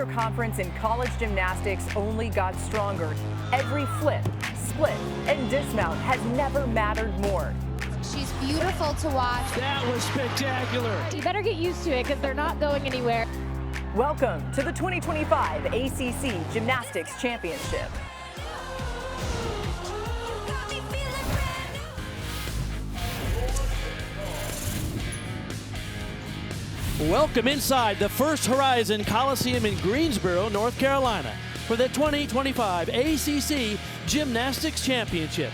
Junior conference in college gymnastics only got stronger. Every flip, split, and dismount has never mattered more. She's beautiful to watch. That was spectacular. You better get used to it because they're not going anywhere. Welcome to the 2025 ACC Gymnastics Championship. Welcome inside the First Horizon Coliseum in Greensboro, North Carolina for the 2025 ACC Gymnastics Championship.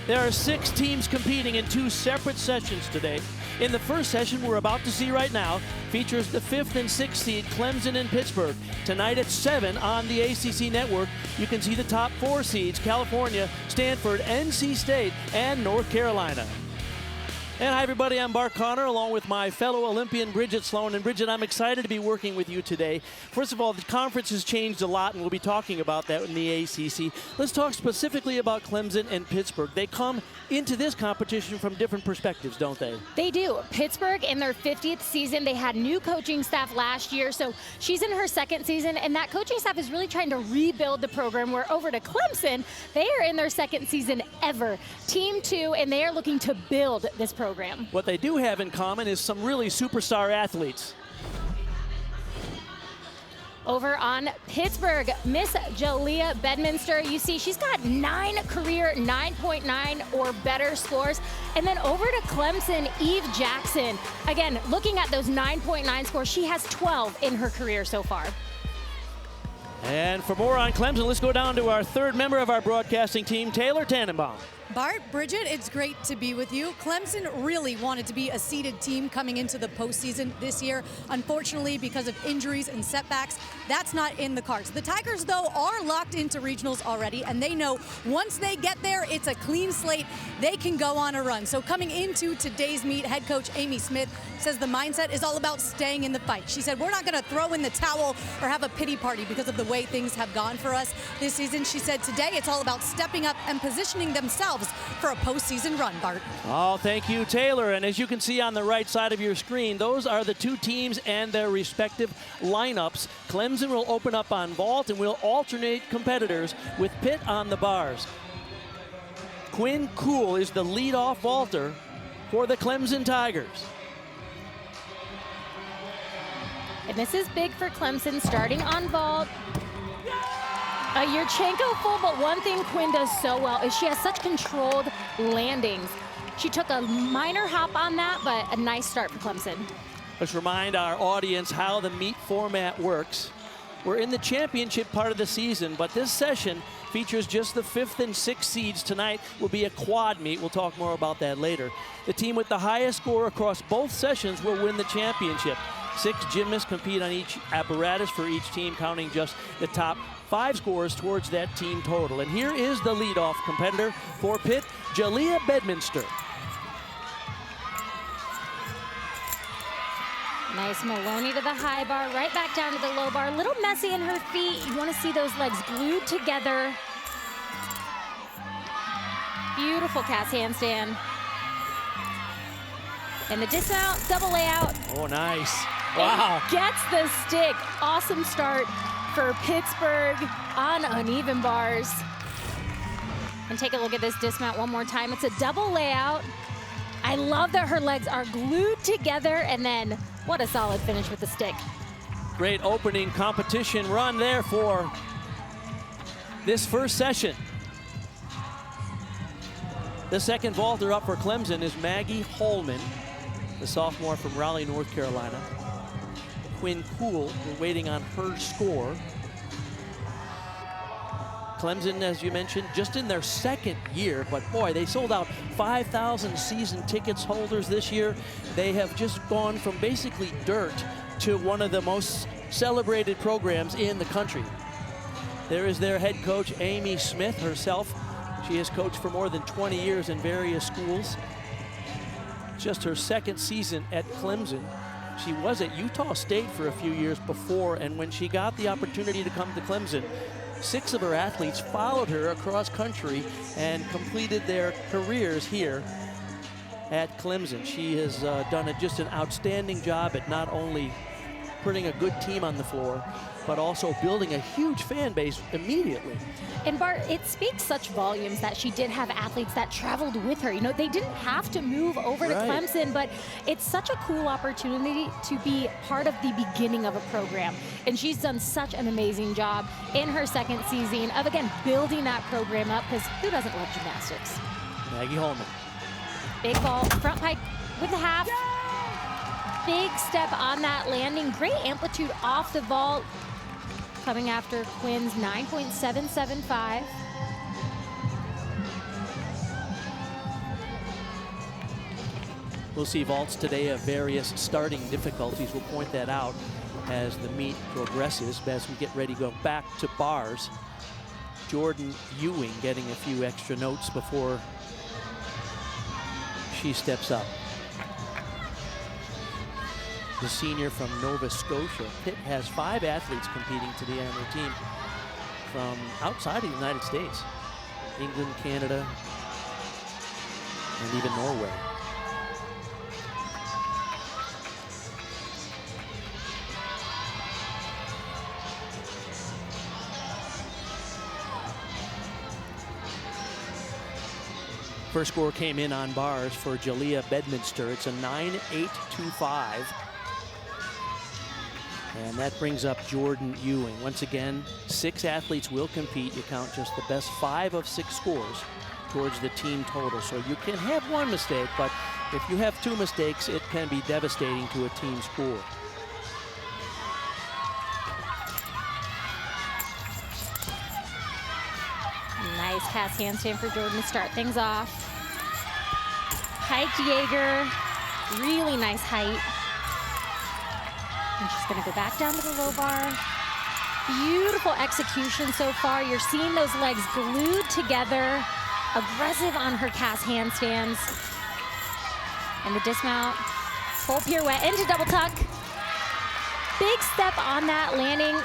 There are 6 teams competing in 2 separate sessions today. In the first session we're about to see right now features the 5th and 6th seed Clemson and Pittsburgh. Tonight at 7 on the ACC network, you can see the top 4 seeds, California, Stanford, NC State, and North Carolina. And hi everybody, I'm Bart Connor along with my fellow Olympian Bridget Sloan. And Bridget, I'm excited to be working with you today. First of all, the conference has changed a lot and we'll be talking about that in the ACC. Let's talk specifically about Clemson and Pittsburgh. They come into this competition from different perspectives, don't they? They do. Pittsburgh in their 50th season. They had new coaching staff last year, so she's in her 2nd season, and that coaching staff is really trying to rebuild the program. Where over to Clemson, they are in their 2nd season ever. Team 2, and they are looking to build this program. What they do have in common is some really superstar athletes. Over on Pittsburgh, Miss Jalea Bedminster, you see she's got 9 career 9.9 or better scores. And then over to Clemson, Eve Jackson. Again, looking at those 9.9 scores, she has 12 in her career so far. And for more on Clemson, let's go down to our 3rd member of our broadcasting team, Taylor Tannenbaum. Bart, Bridget, it's great to be with you. Clemson really wanted to be a seeded team coming into the postseason this year. Unfortunately, because of injuries and setbacks, that's not in the cards. The Tigers, though, are locked into regionals already, and they know once they get there, it's a clean slate. They can go on a run. So coming into today's meet, head coach Amy Smith says the mindset is all about staying in the fight. She said, we're not going to throw in the towel or have a pity party because of the way things have gone for us this season. She said today it's all about stepping up and positioning themselves for a postseason run, Bart. Oh, thank you, Taylor. And as you can see on the right side of your screen, those are the 2 teams and their respective lineups. Clemson will open up on vault and will alternate competitors with Pitt on the bars. Quinn Cool is the leadoff vaulter for the Clemson Tigers. And this is big for Clemson, starting on vault. A Yurchenko full, but one thing Quinn does so well is she has such controlled landings. She took a minor hop on that, but a nice start for Clemson. Let's remind our audience how the meet format works. We're in the championship part of the season, but this session features just the 5th and 6th seeds. Tonight will be a quad meet. We'll talk more about that later. The team with the highest score across both sessions will win the championship. 6 gymnasts compete on each apparatus for each team, counting just the top 5 scores towards that team total. And here is the leadoff competitor for Pitt, Jalea Bedminster. Nice Maloney to the high bar, right back down to the low bar. A little messy in her feet. You want to see those legs glued together. Beautiful cast handstand. And the dismount, double layout. Oh, nice. Wow. And gets the stick. Awesome start for Pittsburgh on uneven bars. And take a look at this dismount one more time. It's a double layout. I love that her legs are glued together, and then what a solid finish with the stick. Great opening competition run there for this first session. The second vaulter up for Clemson is Maggie Holman, the sophomore from Raleigh, North Carolina. Quinn Cool, we're waiting on her score. Clemson, as you mentioned, just in their 2nd year, but boy, they sold out 5,000 season tickets holders this year. They have just gone from basically dirt to one of the most celebrated programs in the country. There is their head coach, Amy Smith herself. She has coached for more than 20 years in various schools. Just her 2nd season at Clemson. She was at Utah State for a few years before, and when she got the opportunity to come to Clemson, 6 of her athletes followed her across country and completed their careers here at Clemson. She has done just an outstanding job at not only putting a good team on the floor, but also building a huge fan base immediately. And Bart, it speaks such volumes that she did have athletes that traveled with her. You know, they didn't have to move over to Clemson, but it's such a cool opportunity to be part of the beginning of a program. And she's done such an amazing job in her second season of, again, building that program up, because who doesn't love gymnastics? Maggie Holman. Big ball, front pike with the half. Big step on that landing. Great amplitude off the vault. Coming after Quinn's 9.775. We'll see vaults today of various starting difficulties. We'll point that out as the meet progresses. As we get ready to go back to bars, Jordan Ewing getting a few extra notes before she steps up. The senior from Nova Scotia. Pitt has 5 athletes competing today on their team from outside of the United States. England, Canada, and even Norway. First score came in on bars for Jalea Bedminster. It's a 9.825. And that brings up Jordan Ewing. Once again, 6 athletes will compete. You count just the best 5 of 6 scores towards the team total. So you can have 1 mistake, but if you have 2 mistakes, it can be devastating to a team score. Nice pass handstand for Jordan to start things off. Hike Jaeger, really nice height. And she's gonna go back down to the low bar. Beautiful execution so far. You're seeing those legs glued together. Aggressive on her cast handstands. And the dismount, full pirouette into double tuck. Big step on that landing.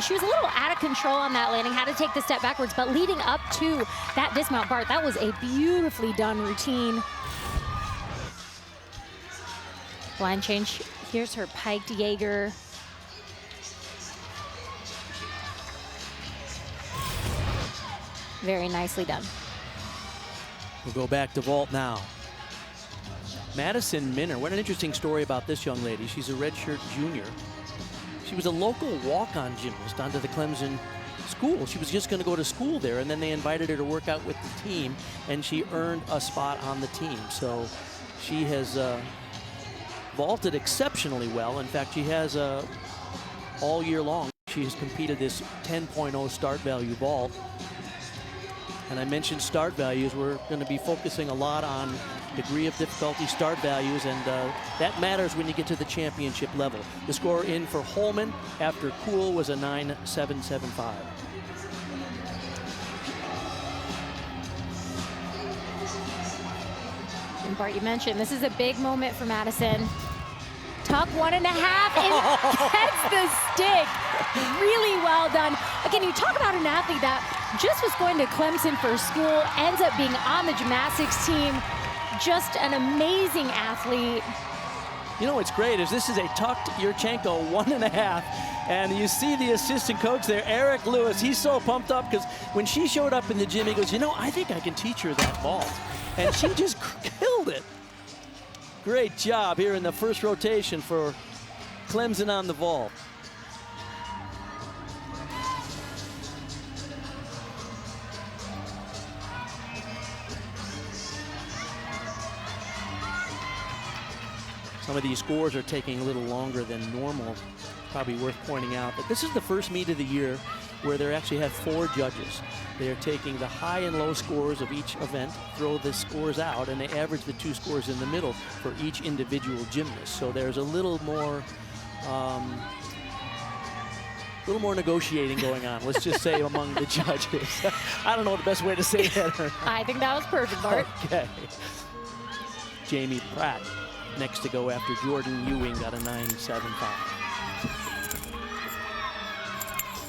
She was a little out of control on that landing, had to take the step backwards, but leading up to that dismount, Bart, that was a beautifully done routine. Line change, here's her piked Jaeger. Very nicely done. We'll go back to vault now. Madison Minner, what an interesting story about this young lady. She's a redshirt junior. She was a local walk-on gymnast onto the Clemson school. She was just going to go to school there, and then they invited her to work out with the team, and she earned a spot on the team. So she has vaulted exceptionally well. In fact, she has all year long, she has competed this 10.0 start value vault. And I mentioned start values. We're going to be focusing a lot on degree of difficulty start values, and that matters when you get to the championship level. The score in for Holman after Kuhl was a 9.775. And Bart, you mentioned this is a big moment for Madison. Tuck 1.5 and gets the stick. Really well done. Again, you talk about an athlete that just was going to Clemson for school, ends up being on the gymnastics team. Just an amazing athlete. You know what's great is this is a tucked Yurchenko 1.5, and you see the assistant coach there, Eric Lewis. He's so pumped up because when she showed up in the gym, he goes, you know, I think I can teach her that vault. And she just killed it. Great job here in the first rotation for Clemson on the vault. Some of these scores are taking a little longer than normal. Probably worth pointing out that this is the first meet of the year where they actually have 4 judges. They're taking the high and low scores of each event, throw the scores out, and they average the 2 scores in the middle for each individual gymnast. So there's a little more negotiating going on, let's just say, among the judges. I don't know the best way to say that. I think that was perfect, Bart. Okay. Jamie Pratt next to go after Jordan Ewing, got a 9.75.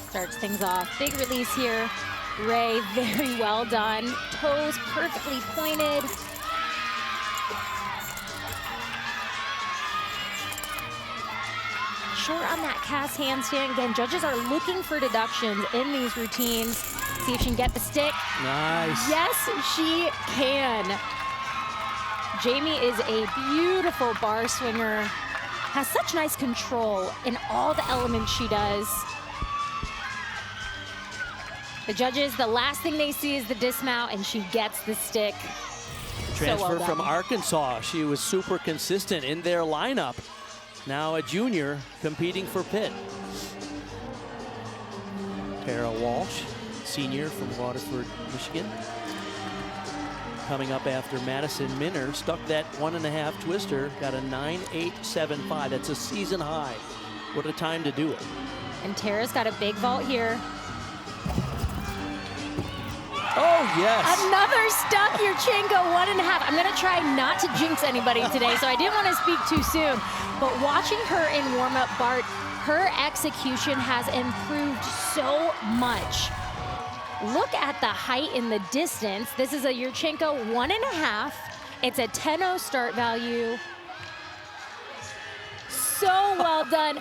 Starts things off. Big release here. Ray, very well done. Toes perfectly pointed. short on that cast handstand. Again, judges are looking for deductions in these routines. See if she can get the stick. Nice. Yes, she can. Jamie is a beautiful bar swinger, has such nice control in all the elements she does. The judges, the last thing they see is the dismount, and she gets the stick. Transfer well from done. Arkansas. She was super consistent in their lineup. Now a junior competing for Pitt. Tara Walsh, senior from Waterford, Michigan. Coming up after Madison Minner, stuck that 1.5 twister, got a 9.875. That's a season high. What a time to do it. And Tara's got a big vault here. Oh, yes. Another stuck Yurchenko 1.5. I'm gonna try not to jinx anybody today, so I didn't want to speak too soon. But watching her in warm-up, Bart, her execution has improved so much. Look at the height and the distance. This is a Yurchenko 1.5. It's a 10-0 start value. So well done.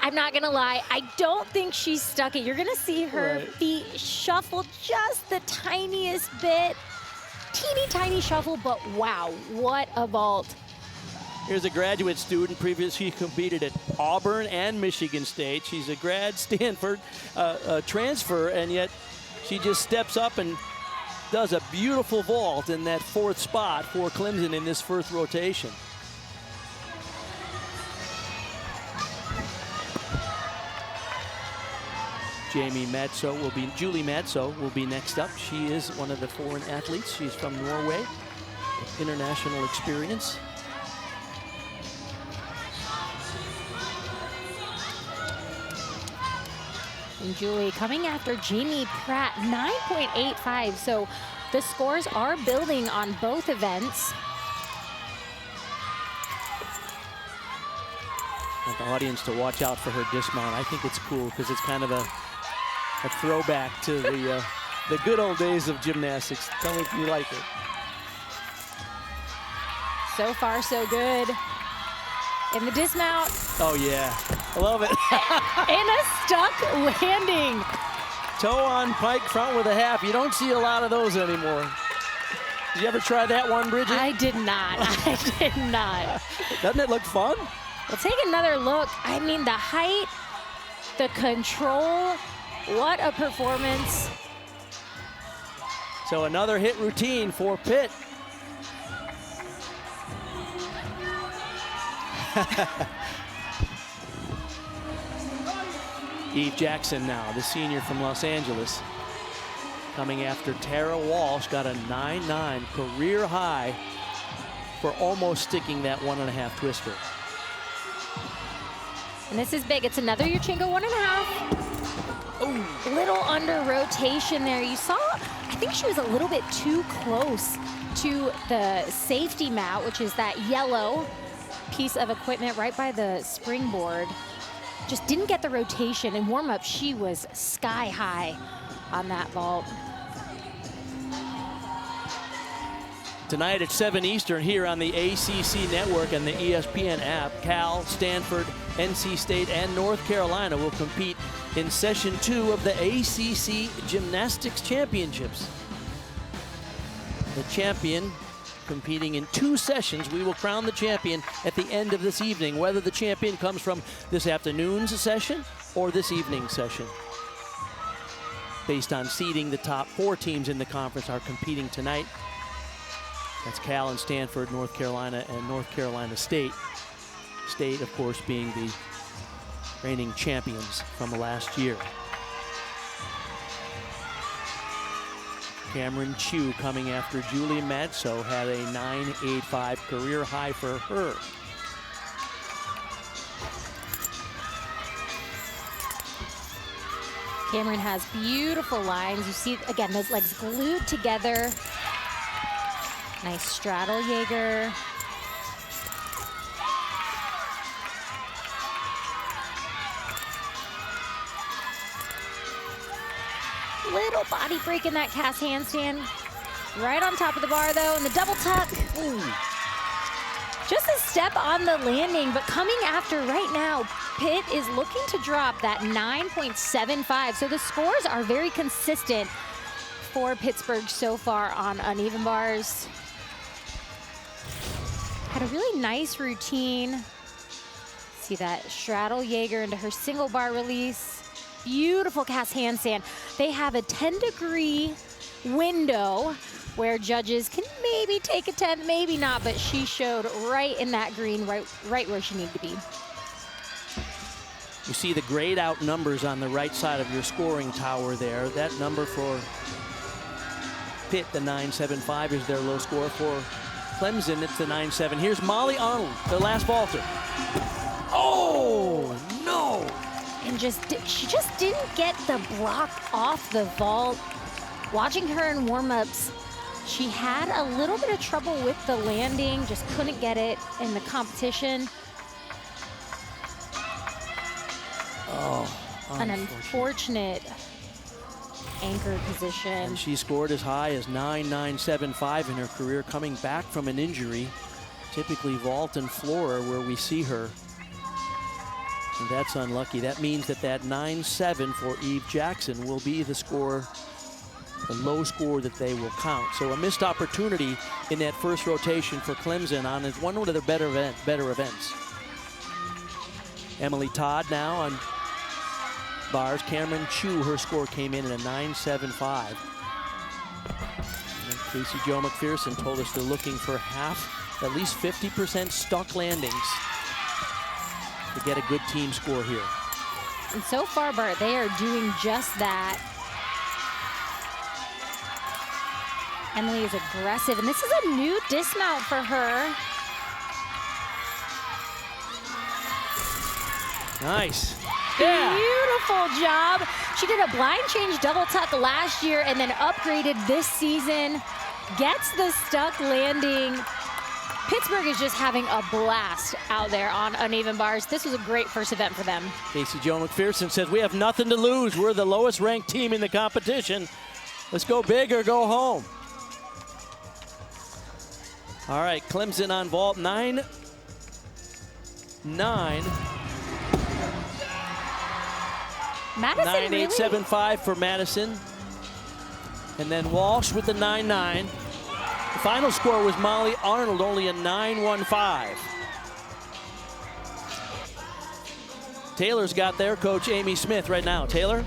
I'm not gonna lie, I don't think she stuck it. You're gonna see her feet shuffle just the tiniest bit. Teeny tiny shuffle, but wow, what a vault. Here's a graduate student, previously competed at Auburn and Michigan State. She's a grad Stanford transfer, and yet she just steps up and does a beautiful vault in that 4th spot for Clemson in this first rotation. Julie Matso will be next up. She is one of the foreign athletes. She's from Norway, international experience. And Julie coming after Jamie Pratt, 9.85. So the scores are building on both events. Want the audience to watch out for her dismount. I think it's cool because it's kind of a throwback to the good old days of gymnastics. Tell me if you like it. So far, so good. In the dismount. Oh, yeah. I love it. And a stuck landing. Toe on pike front with a half. You don't see a lot of those anymore. Did you ever try that one, Bridget? I did not. I did not. Doesn't it look fun? We'll take another look. I mean, the height, the control, what a performance. So another hit routine for Pitt. Eve Jackson now, the senior from Los Angeles. Coming after Tara Walsh, got a 9.9 career high for almost sticking that 1.5 twister. And this is big. It's another Yurchenko 1.5. Oh, little under rotation there. You saw, I think she was a little bit too close to the safety mat, which is that yellow piece of equipment right by the springboard. Just didn't get the rotation. In warm-up, she was sky high on that vault. Tonight at 7 Eastern here on the ACC Network and the ESPN app, Cal, Stanford, NC State, and North Carolina will compete in Session 2 of the ACC Gymnastics Championships. The champion competing in 2 sessions. We will crown the champion at the end of this evening, whether the champion comes from this afternoon's session or this evening's session. Based on seeding, the top 4 teams in the conference are competing tonight. That's Cal and Stanford, North Carolina, and North Carolina State. State, of course, being the reigning champions from last year. Cameron Chu coming after Julie Matso, had a 9.85 career high for her. Cameron has beautiful lines. You see, again, those legs glued together. Nice straddle Jaeger. Little body break in that cast handstand. Right on top of the bar though, and the double tuck. Ooh. Just a step on the landing, but coming after right now, Pitt is looking to drop that 9.75. So the scores are very consistent for Pittsburgh so far on uneven bars. Had a really nice routine. See that straddle Jaeger into her single bar release. Beautiful cast handstand. They have a 10-degree window where judges can maybe take a 10, maybe not, but she showed right in that green, right where she needed to be. You see the grayed out numbers on the right side of your scoring tower there. That number for Pitt, the 9.75, is their low score. For Clemson, it's the 9.7. Here's Molly Arnold, the last vaulter. Oh, no! And she just didn't get the block off the vault. Watching her in warm-ups, she had a little bit of trouble with the landing, just couldn't get it in the competition. Oh, an unfortunate anchor position. And she scored as high as 9.975 in her career, coming back from an injury. Typically vault and floor where we see her. And that's unlucky. That means that 9.7 for Eve Jackson will be the score, the low score that they will count. So a missed opportunity in that first rotation for Clemson on one of their better events. Emily Todd now on bars. Cameron Chu, her score came in at a 9.75. And Casey Jo McPherson told us they're looking for at least 50% stuck landings to get a good team score here. And so far, Bart, they are doing just that. Emily is aggressive, and this is a new dismount for her. Nice. Yeah. Beautiful job. She did a blind change double tuck last year and then upgraded this season. Gets the stuck landing. Pittsburgh is just having a blast out there on uneven bars. This was a great first event for them. Casey Jo McPherson says, we have nothing to lose. We're the lowest ranked team in the competition. Let's go big or go home. All right, Clemson on vault, 9.9. Madison 9.875 for Madison. And then Walsh with the 9.9. The final score was Molly Arnold, only a 9.15. Taylor's got their coach, Amy Smith, right now. Taylor?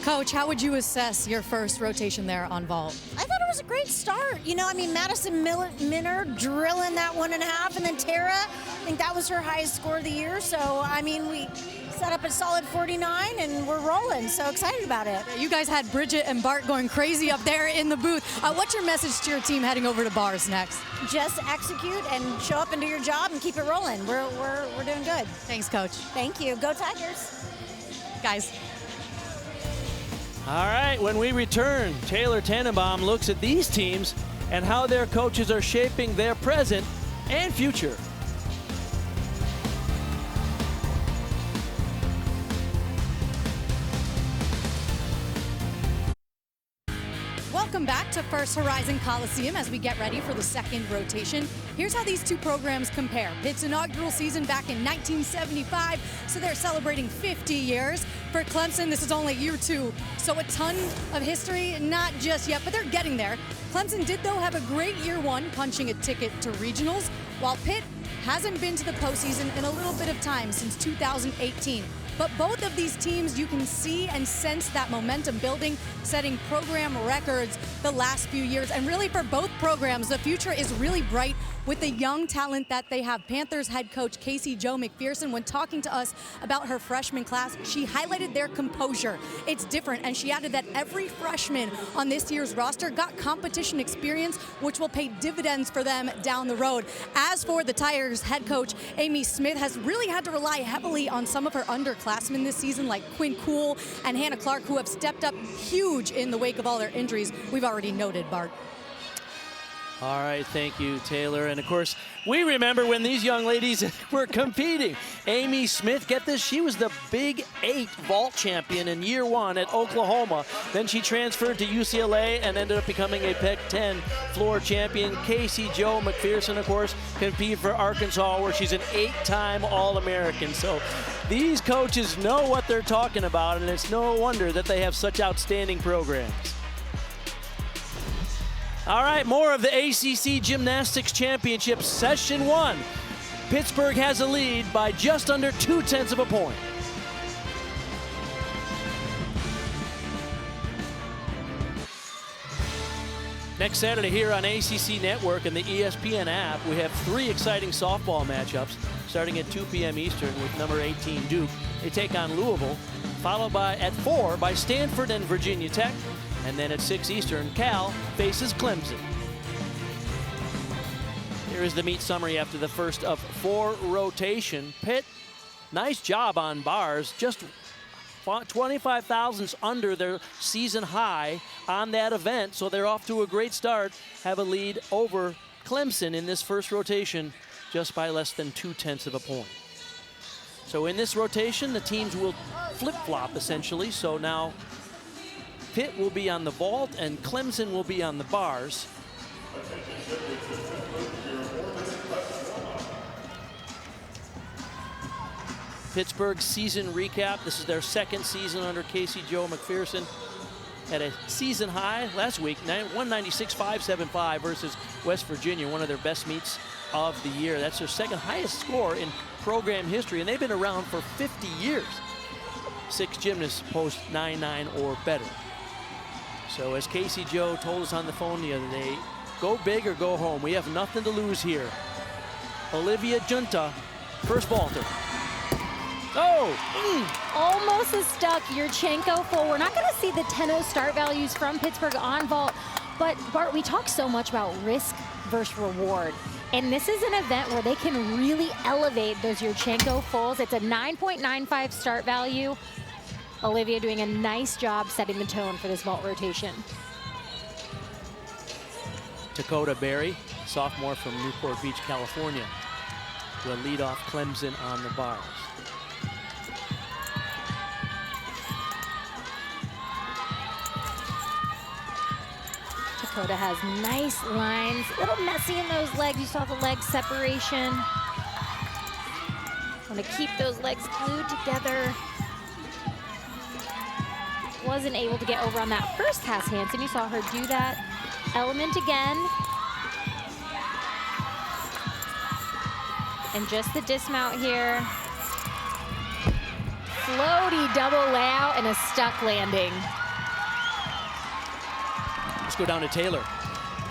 Coach, how would you assess your first rotation there on vault? I thought it was a great start. You know, I mean, Madison Minner drilling that 1.5, and then Tara, I think that was her highest score of the year. So, I mean, we set up a solid 49, and we're rolling. So excited about it. You guys had Bridget and Bart going crazy up there in the booth. What's your message to your team heading over to bars next? Just execute and show up and do your job and keep it rolling. We're doing good. Thanks, Coach. Thank you. Go Tigers. Guys. All right, when we return, Taylor Tannenbaum looks at these teams and how their coaches are shaping their present and future. Welcome back to First Horizon Coliseum as we get ready for the second rotation. Here's how these two programs compare. Pitt's inaugural season back in 1975, so they're celebrating 50 years. For Clemson, this is only year 2, so a ton of history, not just yet, but they're getting there. Clemson did, though, have a great year 1, punching a ticket to regionals, while Pitt hasn't been to the postseason in a little bit of time, since 2018. But both of these teams, you can see and sense that momentum building, setting program records the last few years. And really for both programs, the future is really bright with the young talent that they have. Panthers head coach Casey Jo McPherson, when talking to us about her freshman class, she highlighted their composure. It's different, and she added that every freshman on this year's roster got competition experience, which will pay dividends for them down the road. As for the Tigers head coach, Amy Smith has really had to rely heavily on some of her underclassmen this season, like Quinn Cool and Hannah Clark, who have stepped up huge in the wake of all their injuries we've already noted, Bart. All right, thank you, Taylor. And of course, we remember when these young ladies were competing. Amy Smith, get this, she was the Big 8 vault champion in year 1 at Oklahoma. Then she transferred to UCLA and ended up becoming a Pac-10 floor champion. Casey Jo McPherson, of course, competed for Arkansas, where she's an 8-time All-American. So These coaches know what they're talking about, and it's no wonder that they have such outstanding programs. All right, more of the ACC Gymnastics Championship Session 1. Pittsburgh has a lead by just under 0.2 of a point. Next Saturday here on ACC Network and the ESPN app, we have 3 exciting softball matchups starting at 2 p.m. Eastern with number 18 Duke. They take on Louisville, followed by at 4 by Stanford and Virginia Tech. And then at 6 Eastern, Cal faces Clemson. Here is the meet summary after the first of 4 rotation. Pitt, nice job on bars, just 25 thousandths under their season high on that event, so they're off to a great start, have a lead over Clemson in this first rotation just by less than 0.2 of a point. So in this rotation, the teams will flip-flop essentially, so now Pitt will be on the vault and Clemson will be on the bars. Pittsburgh season recap. This is their 2nd season under Casey Joe McPherson. Had a season high last week, 196.575 versus West Virginia, one of their best meets of the year. That's their 2nd highest score in program history, and they've been around for 50 years. 6 gymnasts post 9.9 or better. So as Casey Joe told us on the phone the other day, go big or go home. We have nothing to lose here. Olivia Junta, first vaulter. Oh! Almost a stuck. Yurchenko full. We're not going to see the 10-0 start values from Pittsburgh on vault. But, Bart, we talk so much about risk versus reward. And this is an event where they can really elevate those Yurchenko fulls. It's a 9.95 start value. Olivia doing a nice job setting the tone for this vault rotation. Dakota Berry, sophomore from Newport Beach, California, will lead off Clemson on the bars. Dakota has nice lines, a little messy in those legs. You saw the leg separation. Want to keep those legs glued together. Wasn't able to get over on that first pass, Hansen. You saw her do that element again. And just the dismount here. Floaty double layout and a stuck landing. Let's go down to Taylor.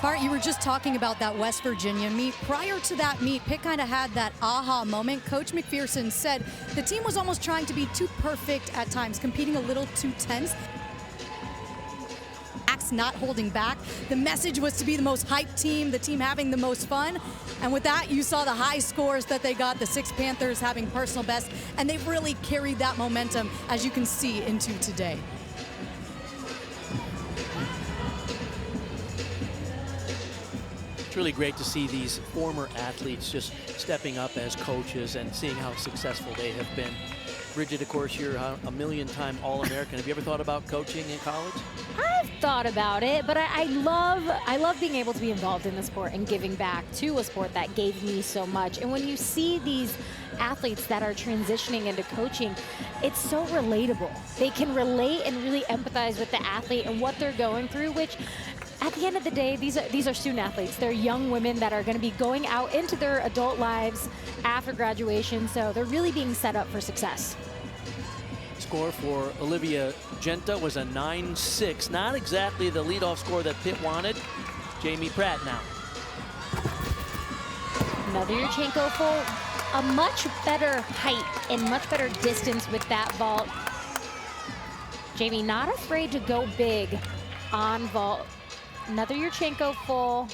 Bart, you were just talking about that West Virginia meet. Prior to that meet, Pitt kind of had that aha moment. Coach McPherson said the team was almost trying to be too perfect at times, competing a little too tense. Not holding back. The message was to be the most hyped team, the team having the most fun. And with that, you saw the high scores that they got, the 6 Panthers having personal best, and they've really carried that momentum, as you can see, into today. It's really great to see these former athletes just stepping up as coaches and seeing how successful they have been. Bridget, of course, you're a 1,000,000-time All-American. Have you ever thought about coaching in college? I've thought about it, but I love being able to be involved in the sport and giving back to a sport that gave me so much. And when you see these athletes that are transitioning into coaching, it's so relatable. They can relate and really empathize with the athlete and what they're going through, which at the end of the day, these are student athletes. They're young women that are going to be going out into their adult lives after graduation, so they're really being set up for success. Score for Olivia Genta was a 9.6. Not exactly the leadoff score that Pitt wanted. Jamie Pratt now. Another Yurchenko full. A much better height and much better distance with that vault. Jamie not afraid to go big on vault. Another Yurchenko full.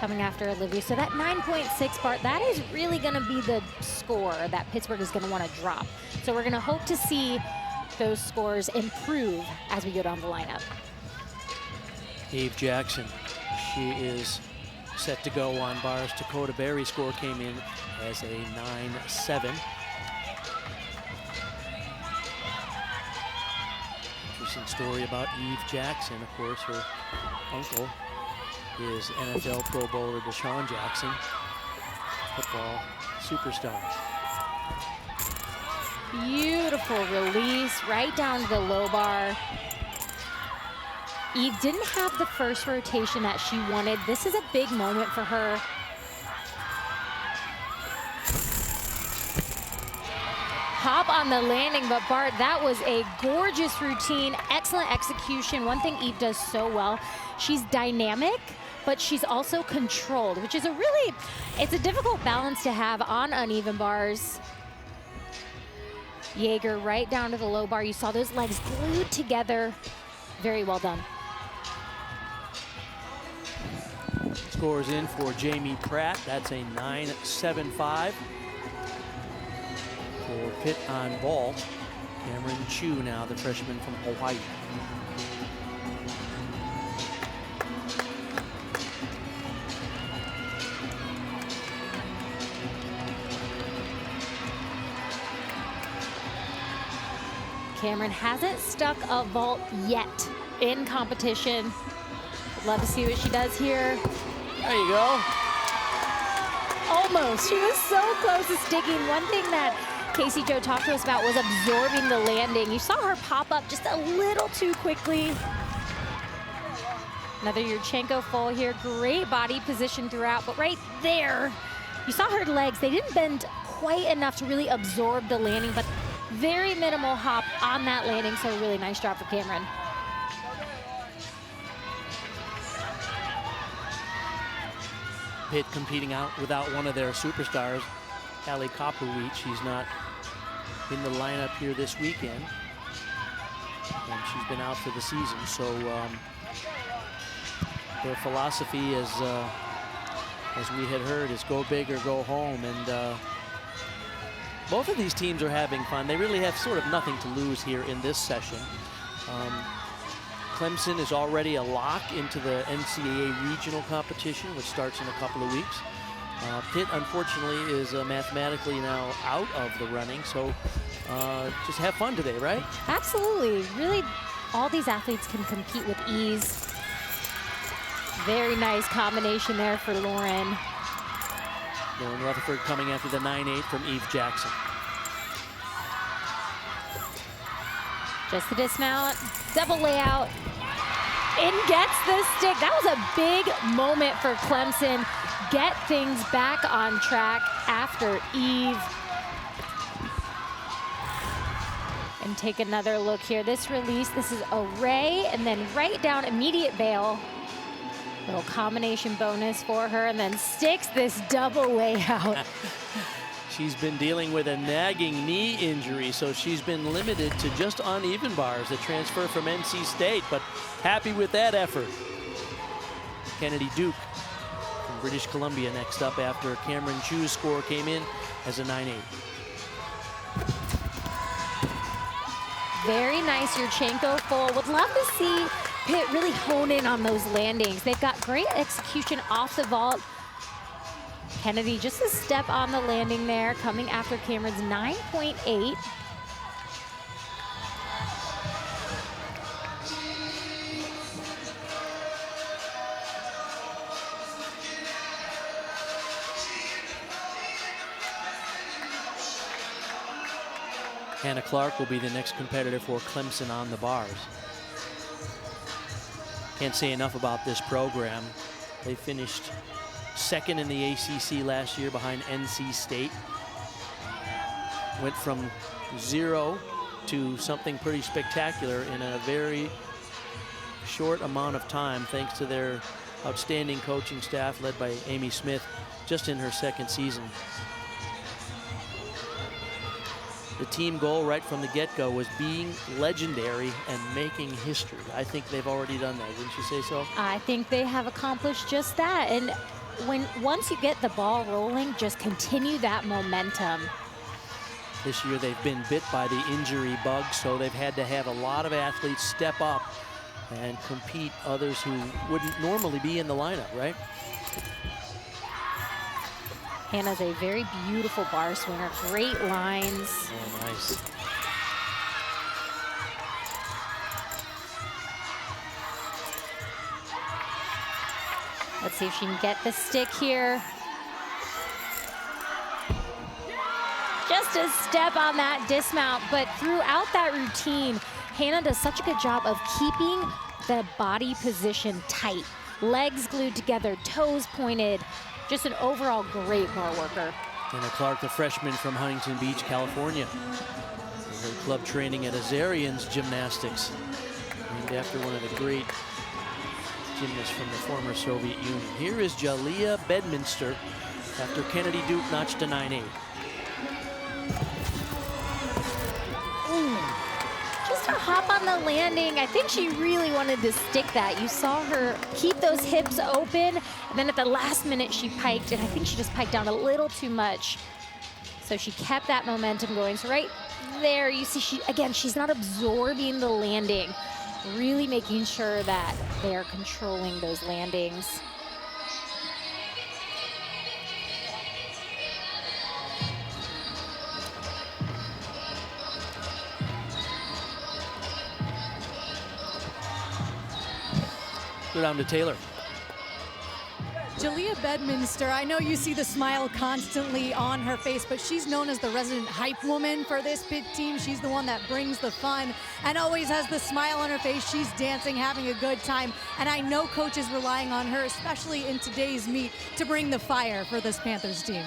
Coming after Olivia. So that 9.6 part, that is really going to be the score that Pittsburgh is going to want to drop. So we're going to hope to see those scores improve as we go down the lineup. Eve Jackson, she is set to go on bars. Dakota Berry's score came in as a 9.7. Interesting story about Eve Jackson. Of course, her uncle is NFL Pro Bowler Deshaun Jackson, football superstar. Beautiful release right down to the low bar. Eve didn't have the first rotation that she wanted. This is a big moment for her. Hop on the landing, but Bart, that was a gorgeous routine, excellent execution. One thing Eve does so well, she's dynamic, but she's also controlled, which is it's a difficult balance to have on uneven bars. Jaeger right down to the low bar. You saw those legs glued together. Very well done. Scores in for Jamie Pratt. That's a 9.75. For Pitt on vault, Cameron Chu now, the freshman from Hawaii. Cameron hasn't stuck a vault yet in competition. Love to see what she does here. There you go. Almost. She was so close to sticking. One thing that Casey Jo talked to us about was absorbing the landing. You saw her pop up just a little too quickly. Another Yurchenko full here. Great body position throughout, but right there, you saw her legs. They didn't bend quite enough to really absorb the landing, but very minimal hop on that landing, so really nice job for Cameron. Pitt competing out without one of their superstars, Ali Kopowicz. She's not in the lineup here this weekend, and she's been out for the season. So their philosophy, as we had heard, is go big or go home. And both of these teams are having fun. They really have sort of nothing to lose here in this session. Clemson is already a lock into the NCAA regional competition, which starts in a couple of weeks. Pitt, unfortunately, is mathematically now out of the running, so just have fun today, right? Absolutely. Really, all these athletes can compete with ease. Very nice combination there for Lauren. Lauren Rutherford coming after the 9.8 from Eve Jackson. Just the dismount, double layout, and gets the stick. That was a big moment for Clemson. Get things back on track after Eve. And take another look here. This release, this is Array, and then right down, immediate bail. Little combination bonus for her, and then sticks this double layout. She's been dealing with a nagging knee injury, so she's been limited to just uneven bars that transfer from NC State, but happy with that effort. Kennedy Duke from British Columbia next up after Cameron Chu's score came in as a 9.8. Very nice Yurchenko full. Would love to see Pitt really hone in on those landings. They've got great execution off the vault. Kennedy just a step on the landing there, coming after Cameron's 9.8. Hannah Clark will be the next competitor for Clemson on the bars. Can't say enough about this program. They finished second in the ACC last year behind NC State. Went from 0 to something pretty spectacular in a very short amount of time, thanks to their outstanding coaching staff led by Amy Smith just in her second season. The team goal right from the get-go was being legendary and making history. I think they've already done that, wouldn't you say so? I think they have accomplished just that. And once you get the ball rolling, just continue that momentum. This year they've been bit by the injury bug, so they've had to have a lot of athletes step up and compete, others who wouldn't normally be in the lineup, right? Hannah's a very beautiful bar swinger, great lines. Oh, nice. Let's see if she can get the stick here. Just missed a step on that dismount, but throughout that routine, Hannah does such a good job of keeping the body position tight. Legs glued together, toes pointed. Just an overall great bar worker. Hannah Clark, the freshman from Huntington Beach, California. Her club training at Azarians Gymnastics, named after one of the great gymnasts from the former Soviet Union. Here is Jaliyah Bedminster after Kennedy Duke notched a 9.8. Just a hop on the landing. I think she really wanted to stick that. You saw her keep those hips open, and then at the last minute she piked, and I think she just piked down a little too much. So she kept that momentum going. So right there, you see, she's not absorbing the landing, really making sure that they're controlling those landings. Go down to Taylor. Jaliyah Bedminster, I know you see the smile constantly on her face, but she's known as the resident hype woman for this Pitt team. She's the one that brings the fun and always has the smile on her face. She's dancing, having a good time, and I know coach is relying on her, especially in today's meet, to bring the fire for this Panthers team.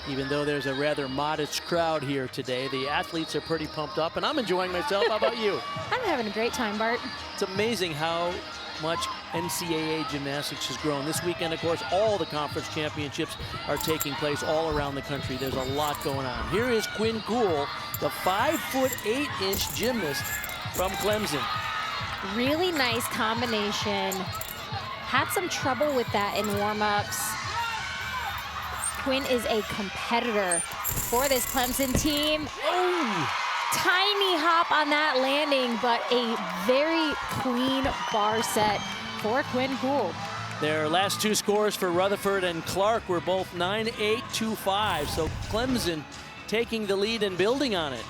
Even though there's a rather modest crowd here today, the athletes are pretty pumped up, and I'm enjoying myself. How about you? I'm having a great time, Bart. It's amazing how much NCAA gymnastics has grown. This weekend, of course, all the conference championships are taking place all around the country. There's a lot going on. Here is Quinn Cool, the 5'8" gymnast from Clemson. Really nice combination. Had some trouble with that in warm-ups. Quinn is a competitor for this Clemson team. Oh, tiny hop on that landing, but a very clean bar set for Quinn Gould. Their last two scores for Rutherford and Clark were both 9-8, 2-5. So Clemson taking the lead and building on it.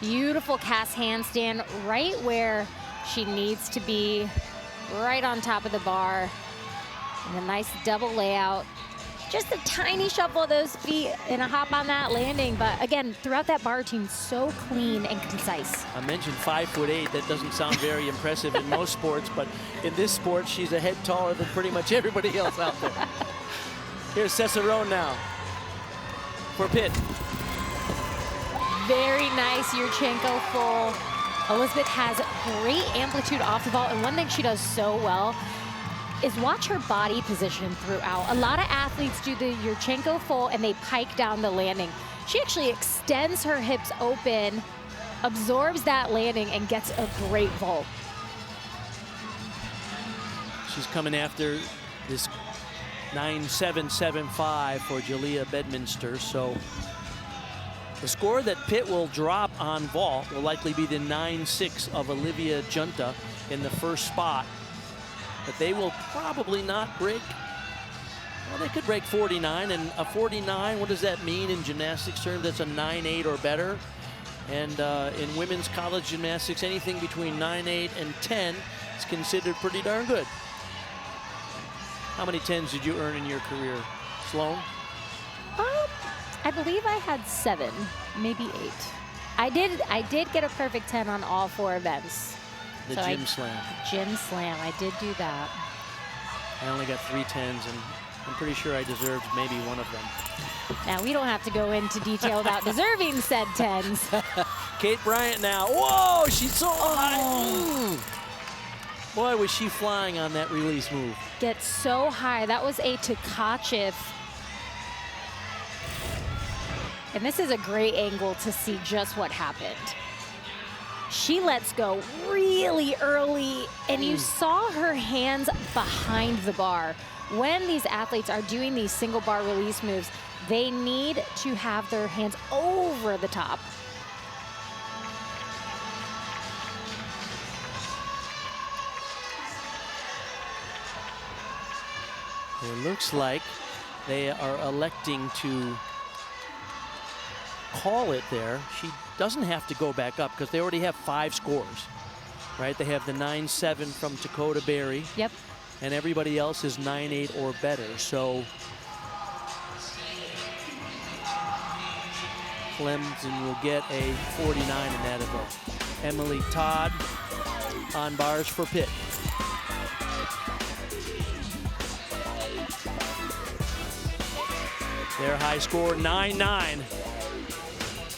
Beautiful cast handstand right where she needs to be, right on top of the bar. And a nice double layout. Just a tiny shuffle of those feet and a hop on that landing. But again, throughout that bar routine, so clean and concise. I mentioned 5'8". That doesn't sound very impressive in most sports, but in this sport, she's a head taller than pretty much everybody else out there. Here's Cesarone now for Pitt. Very nice Yurchenko full. Elizabeth has great amplitude off the vault, and one thing she does so well is watch her body position throughout. A lot of athletes do the Yurchenko full and they pike down the landing. She actually extends her hips open, absorbs that landing, and gets a great vault. She's coming after this 9.775 for Jaliyah Bedminster. So the score that Pitt will drop on vault will likely be the 9.6 of Olivia Junta in the first spot. But they will probably not break. Well, they could break 49, and a 49, what does that mean in gymnastics terms? That's a 9.8 or better. And in women's college gymnastics, anything between 9.8 and 10 is considered pretty darn good. How many 10s did you earn in your career, Sloan? I believe I had 7, maybe 8. I did get a perfect 10 on all 4 events. The gym slam. Gym slam, I did do that. I only got 3 10s, and I'm pretty sure I deserved maybe one of them. Now, we don't have to go into detail about deserving said 10s. Kate Bryant now. Whoa, she's so high. Boy, was she flying on that release move. Gets so high. That was a Tkachev. And this is a great angle to see just what happened. She lets go really early, and you saw her hands behind the bar. When these athletes are doing these single bar release moves, they need to have their hands over the top. It looks like they are electing to call it there. She doesn't have to go back up because they already have 5 scores. right? They have the 9-7 from Dakota Berry. Yep. And everybody else is 9-8 or better. So Clemson will get a 49 in that event. Emily Todd on bars for Pitt. Their high score, 9-9.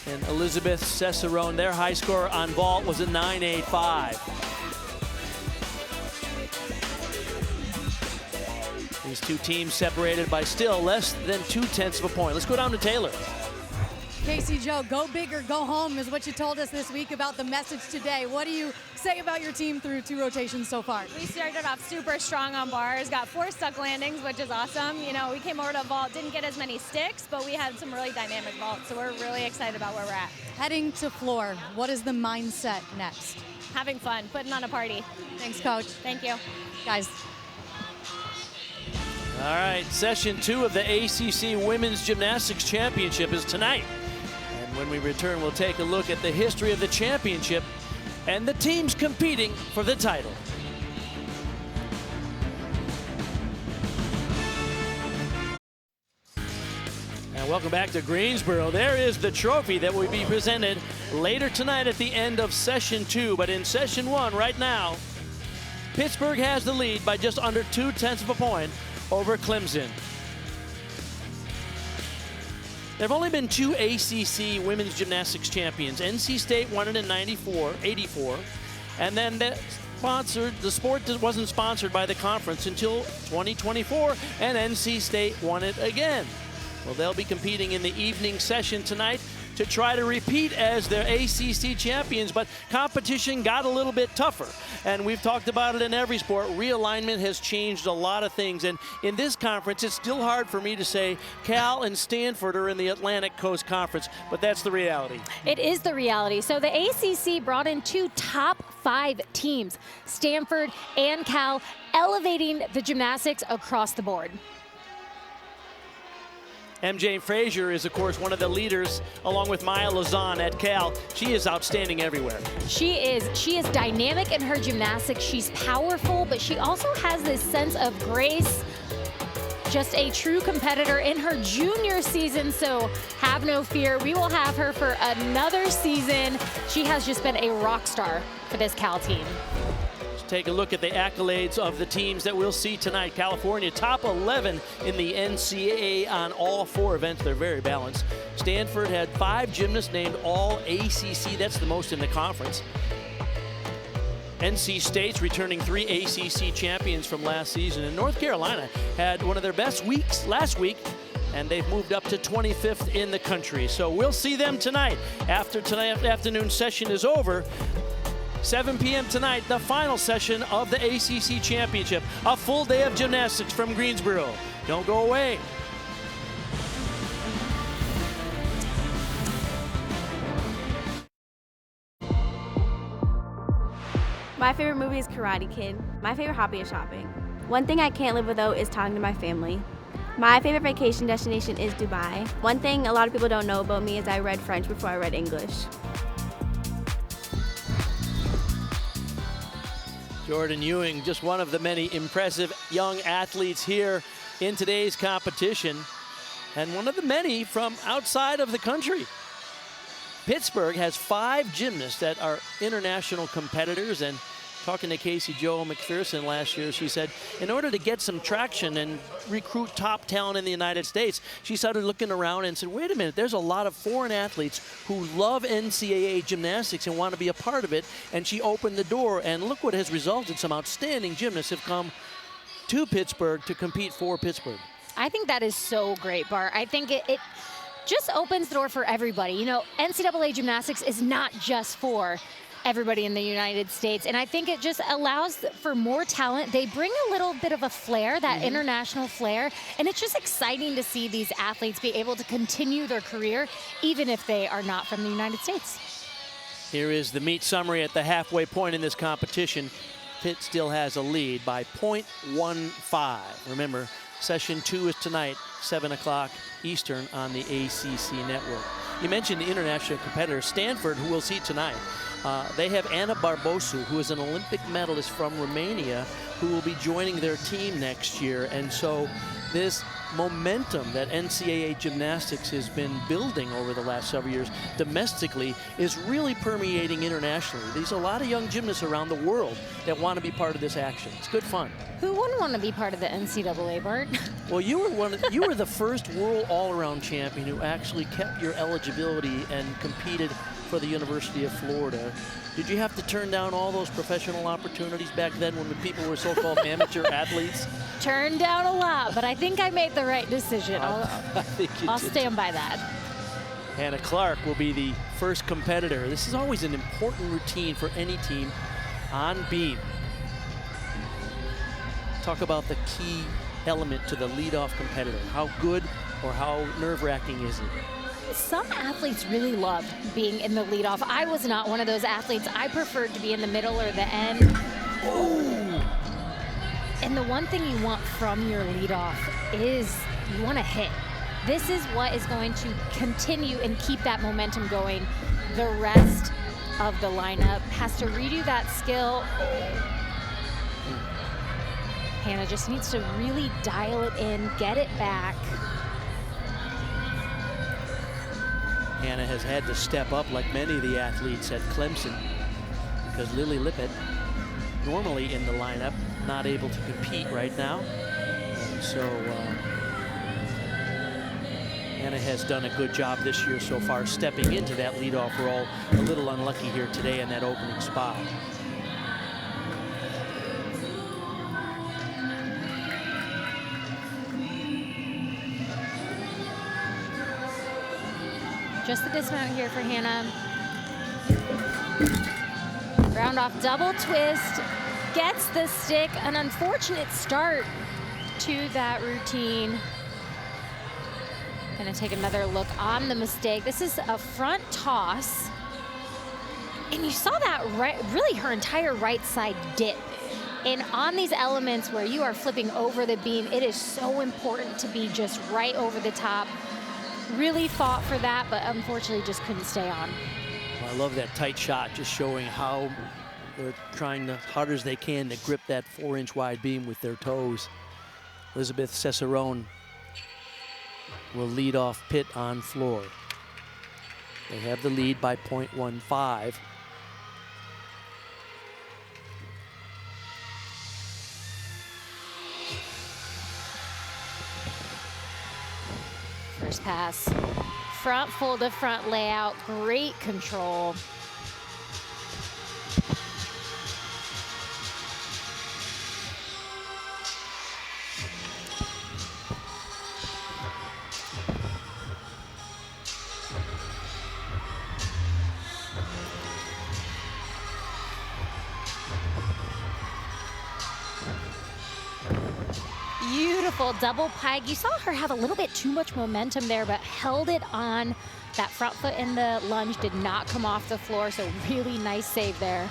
And Elizabeth Cesarone, their high score on vault was a 9.85. These two teams separated by still less than 0.2 of a point. Let's go down to Taylor. Casey Joe, go big or go home is what you told us this week about the message today. What do you say about your team through 2 rotations so far? We started off super strong on bars, got 4 stuck landings, which is awesome. You know, we came over to vault, didn't get as many sticks, but we had some really dynamic vaults, so we're really excited about where we're at. Heading to floor, what is the mindset next? Having fun, putting on a party. Thanks, Coach. Thank you. Guys. All right, session 2 of the ACC Women's Gymnastics Championship is tonight. And when we return, we'll take a look at the history of the championship and the teams competing for the title. And welcome back to Greensboro. There is the trophy that will be presented later tonight at the end of session 2. But in session 1 right now, Pittsburgh has the lead by just under 0.2 of a point over Clemson. There have only been 2 ACC women's gymnastics champions. NC State won it in 84, and then the sport wasn't sponsored by the conference until 2024, and NC State won it again. Well, they'll be competing in the evening session tonight to try to repeat as their ACC champions, but competition got a little bit tougher. And we've talked about it in every sport. Realignment has changed a lot of things. And in this conference, it's still hard for me to say Cal and Stanford are in the Atlantic Coast Conference, but that's the reality. It is the reality. So the ACC brought in 2 top 5 teams, Stanford and Cal, elevating the gymnastics across the board. MJ Frazier is, of course, one of the leaders, along with Maya Lozon at Cal. She is outstanding everywhere. She is dynamic in her gymnastics. She's powerful, but she also has this sense of grace. Just a true competitor in her junior season, so have no fear. We will have her for another season. She has just been a rock star for this Cal team. Take a look at the accolades of the teams that we'll see tonight. California, top 11 in the NCAA on all 4 events. They're very balanced. Stanford had 5 gymnasts named all ACC. That's the most in the conference. NC State's returning 3 ACC champions from last season. And North Carolina had one of their best weeks last week, and they've moved up to 25th in the country. So we'll see them tonight. After tonight's afternoon session is over, 7 p.m. tonight, the final session of the ACC Championship. A full day of gymnastics from Greensboro. Don't go away. My favorite movie is Karate Kid. My favorite hobby is shopping. One thing I can't live without is talking to my family. My favorite vacation destination is Dubai. One thing a lot of people don't know about me is I read French before I read English. Jordan Ewing, just one of the many impressive young athletes here in today's competition, and one of the many from outside of the country. Pittsburgh has 5 gymnasts that are international competitors, and talking to Casey Jo McPherson last year, she said in order to get some traction and recruit top talent in the United States, she started looking around and said, wait a minute, there's a lot of foreign athletes who love NCAA gymnastics and want to be a part of it, and she opened the door, and look what has resulted. Some outstanding gymnasts have come to Pittsburgh to compete for Pittsburgh. I think that is so great, Bart. I think it just opens the door for everybody. You know, NCAA gymnastics is not just for everybody in the United States, and I think it just allows for more talent. They bring a little bit of a flair, that international flair, and it's just exciting to see these athletes be able to continue their career even if they are not from the United States. Here is the meet summary at the halfway point in this competition. Pitt still has a lead by 0.15. Remember, session 2 is tonight, 7 o'clock Eastern on the ACC network. You mentioned the international competitors. Stanford, who we'll see tonight, they have Ana Barbosu, who is an Olympic medalist from Romania, who will be joining their team next year. And so this momentum that NCAA gymnastics has been building over the last several years domestically is really permeating internationally. There's a lot of young gymnasts around the world that want to be part of this action. It's good fun. Who wouldn't want to be part of the NCAA, Bart? Well, you were the first world all-around champion who actually kept your eligibility and competed for the University of Florida. Did you have to turn down all those professional opportunities back then when the people were so-called amateur athletes? Turned down a lot, but I think I made the right decision. I'll stand by that. Hannah Clark will be the first competitor. This is always an important routine for any team on beam. Talk about the key element to the leadoff competitor. How good or how nerve-wracking is it? Some athletes really love being in the leadoff. I was not one of those athletes. I preferred to be in the middle or the end. Ooh. And the one thing you want from your leadoff is you want to hit. This is what is going to continue and keep that momentum going. The rest of the lineup has to redo that skill. Hannah just needs to really dial it in, get it back. Hannah has had to step up like many of the athletes at Clemson because Lily Lippett, normally in the lineup, not able to compete right now. And so Hannah has done a good job this year so far stepping into that leadoff role. A little unlucky here today in that opening spot. Just the dismount here for Hannah. Round off double twist, gets the stick. An unfortunate start to that routine. Gonna take another look on the mistake. This is a front toss. And you saw that really her entire right side dip. And on these elements where you are flipping over the beam, it is so important to be just right over the top. Really fought for that, but unfortunately just couldn't stay on. Well, I love that tight shot, just showing how they're trying the hard as they can to grip that 4-inch wide beam with their toes. Elizabeth Cesarone will lead off pit on floor. They have the lead by 0.15. First pass, front full to front layout, great control. Beautiful double pike. You saw her have a little bit too much momentum there, but held it on. That front foot in the lunge did not come off the floor, so really nice save there.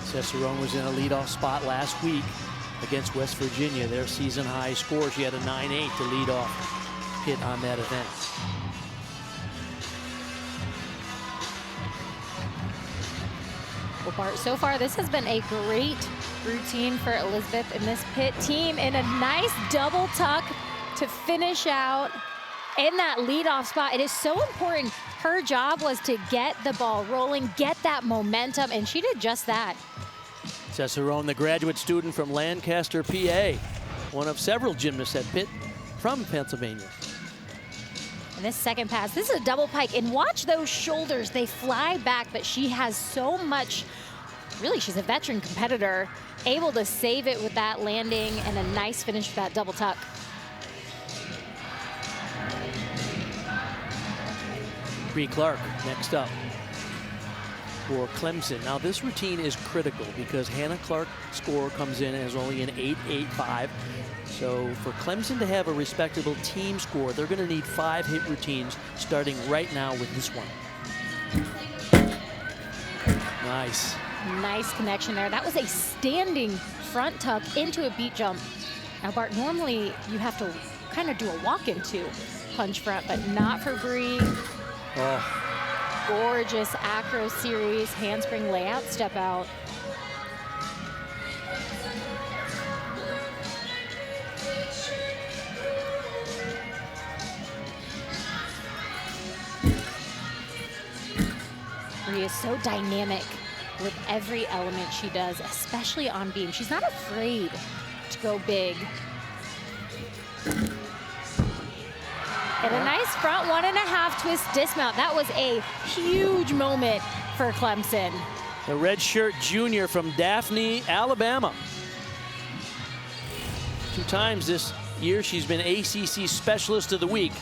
Cesarone was in a leadoff spot last week against West Virginia. Their season high score. She had a 9.8 to lead off hit on that event. Well, Bart, so far this has been a great routine for Elizabeth and this pit team, and a nice double tuck to finish out in that leadoff spot. It is so important. Her job was to get the ball rolling, get that momentum, and she did just that. Cesarone, the graduate student from Lancaster, PA, one of several gymnasts at Pitt from Pennsylvania. And this second pass, this is a double pike, and watch those shoulders, they fly back, but she has so much, really she's a veteran competitor, able to save it with that landing and a nice finish with that double tuck. Bree Clark next up for Clemson. Now this routine is critical because Hannah Clark's score comes in as only an 8.85. So for Clemson to have a respectable team score, they're going to need 5 hit routines starting right now with this one. Nice. Nice connection there. That was a standing front tuck into a beat jump. Now, Bart, normally you have to kind of do a walk into punch front, but not for Brie. Oh, Gorgeous acro series handspring layout step out. Brie is so dynamic with every element she does, especially on beam. She's not afraid to go big. And a nice front 1.5 twist dismount. That was a huge moment for Clemson. the redshirt junior from Daphne, Alabama. 2 times this year she's been ACC Specialist of the Week.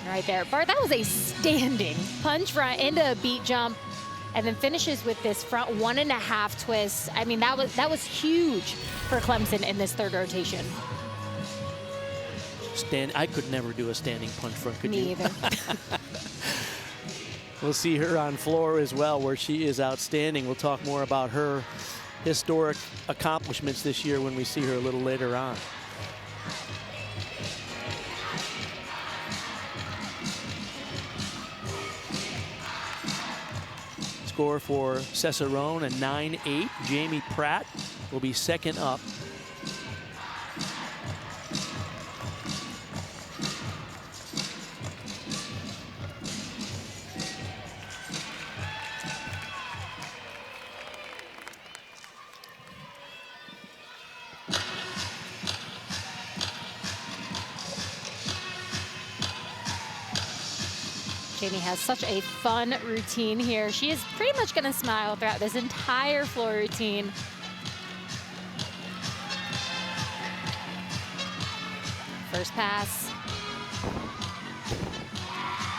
Right there, Bart, that was a standing punch front into a beat jump, and then finishes with this front 1.5 twist. I mean, that was huge for Clemson in this third rotation. I could never do a standing punch front, could you? Me either. We'll see her on floor as well, where she is outstanding. We'll talk more about her historic accomplishments this year when we see her a little later on. Score for Cicerone, a 9-8. Jamie Pratt will be second up. Jamie has such a fun routine here. She is pretty much going to smile throughout this entire floor routine. First pass.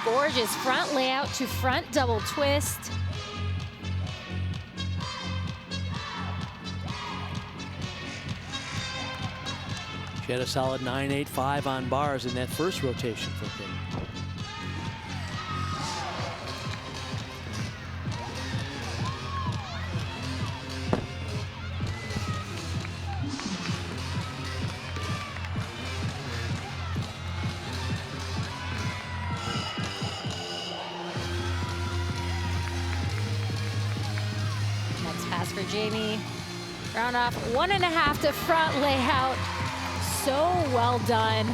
Gorgeous front layout to front double twist. She had a solid 9.85 on bars in that first rotation for her. For Jamie, round off 1.5 to front layout. So well done.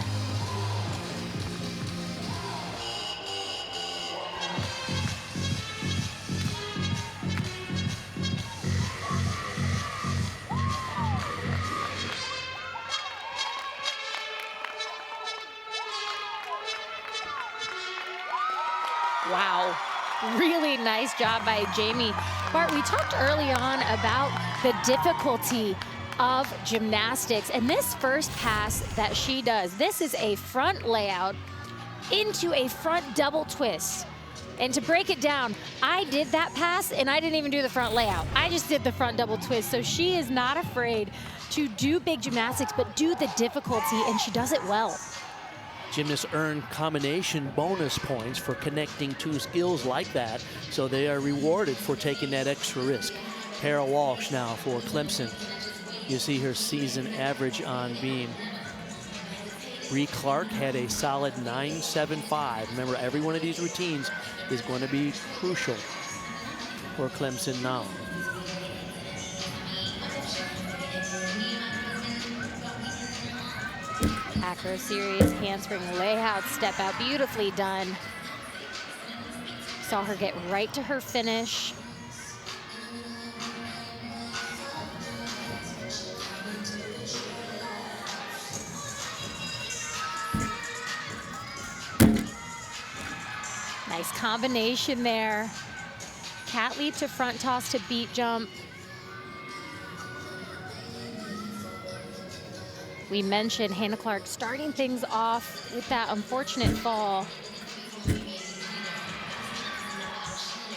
Wow. Really nice job by Jamie. Bart, we talked early on about the difficulty of gymnastics, and this first pass that she does, this is a front layout into a front double twist. And to break it down, I did that pass and I didn't even do the front layout. I just did the front double twist. So she is not afraid to do big gymnastics, but do the difficulty, and she does it well. Gymnasts earn combination bonus points for connecting 2 skills like that, so they are rewarded for taking that extra risk. Tara Walsh now for Clemson. You see her season average on beam. Brie Clark had a solid 9.75. Remember, every one of these routines is going to be crucial for Clemson now. Acro series, handspring layout, step out, beautifully done. Saw her get right to her finish. Nice combination there. Cat leap to front toss to beat jump. We mentioned Hannah Clark starting things off with that unfortunate fall.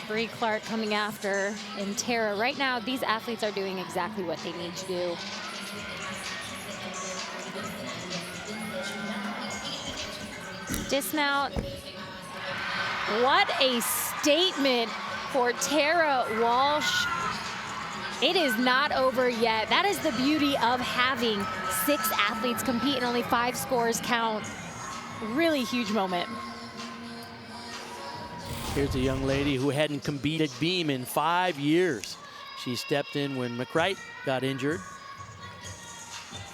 Brie Clark coming after, and Tara. Right now, these athletes are doing exactly what they need to do. Dismount. What a statement for Tara Walsh. It is not over yet. That is the beauty of having 6 athletes compete and only 5 scores count. Really huge moment. Here's a young lady who hadn't competed beam in 5 years. She stepped in when McCreight got injured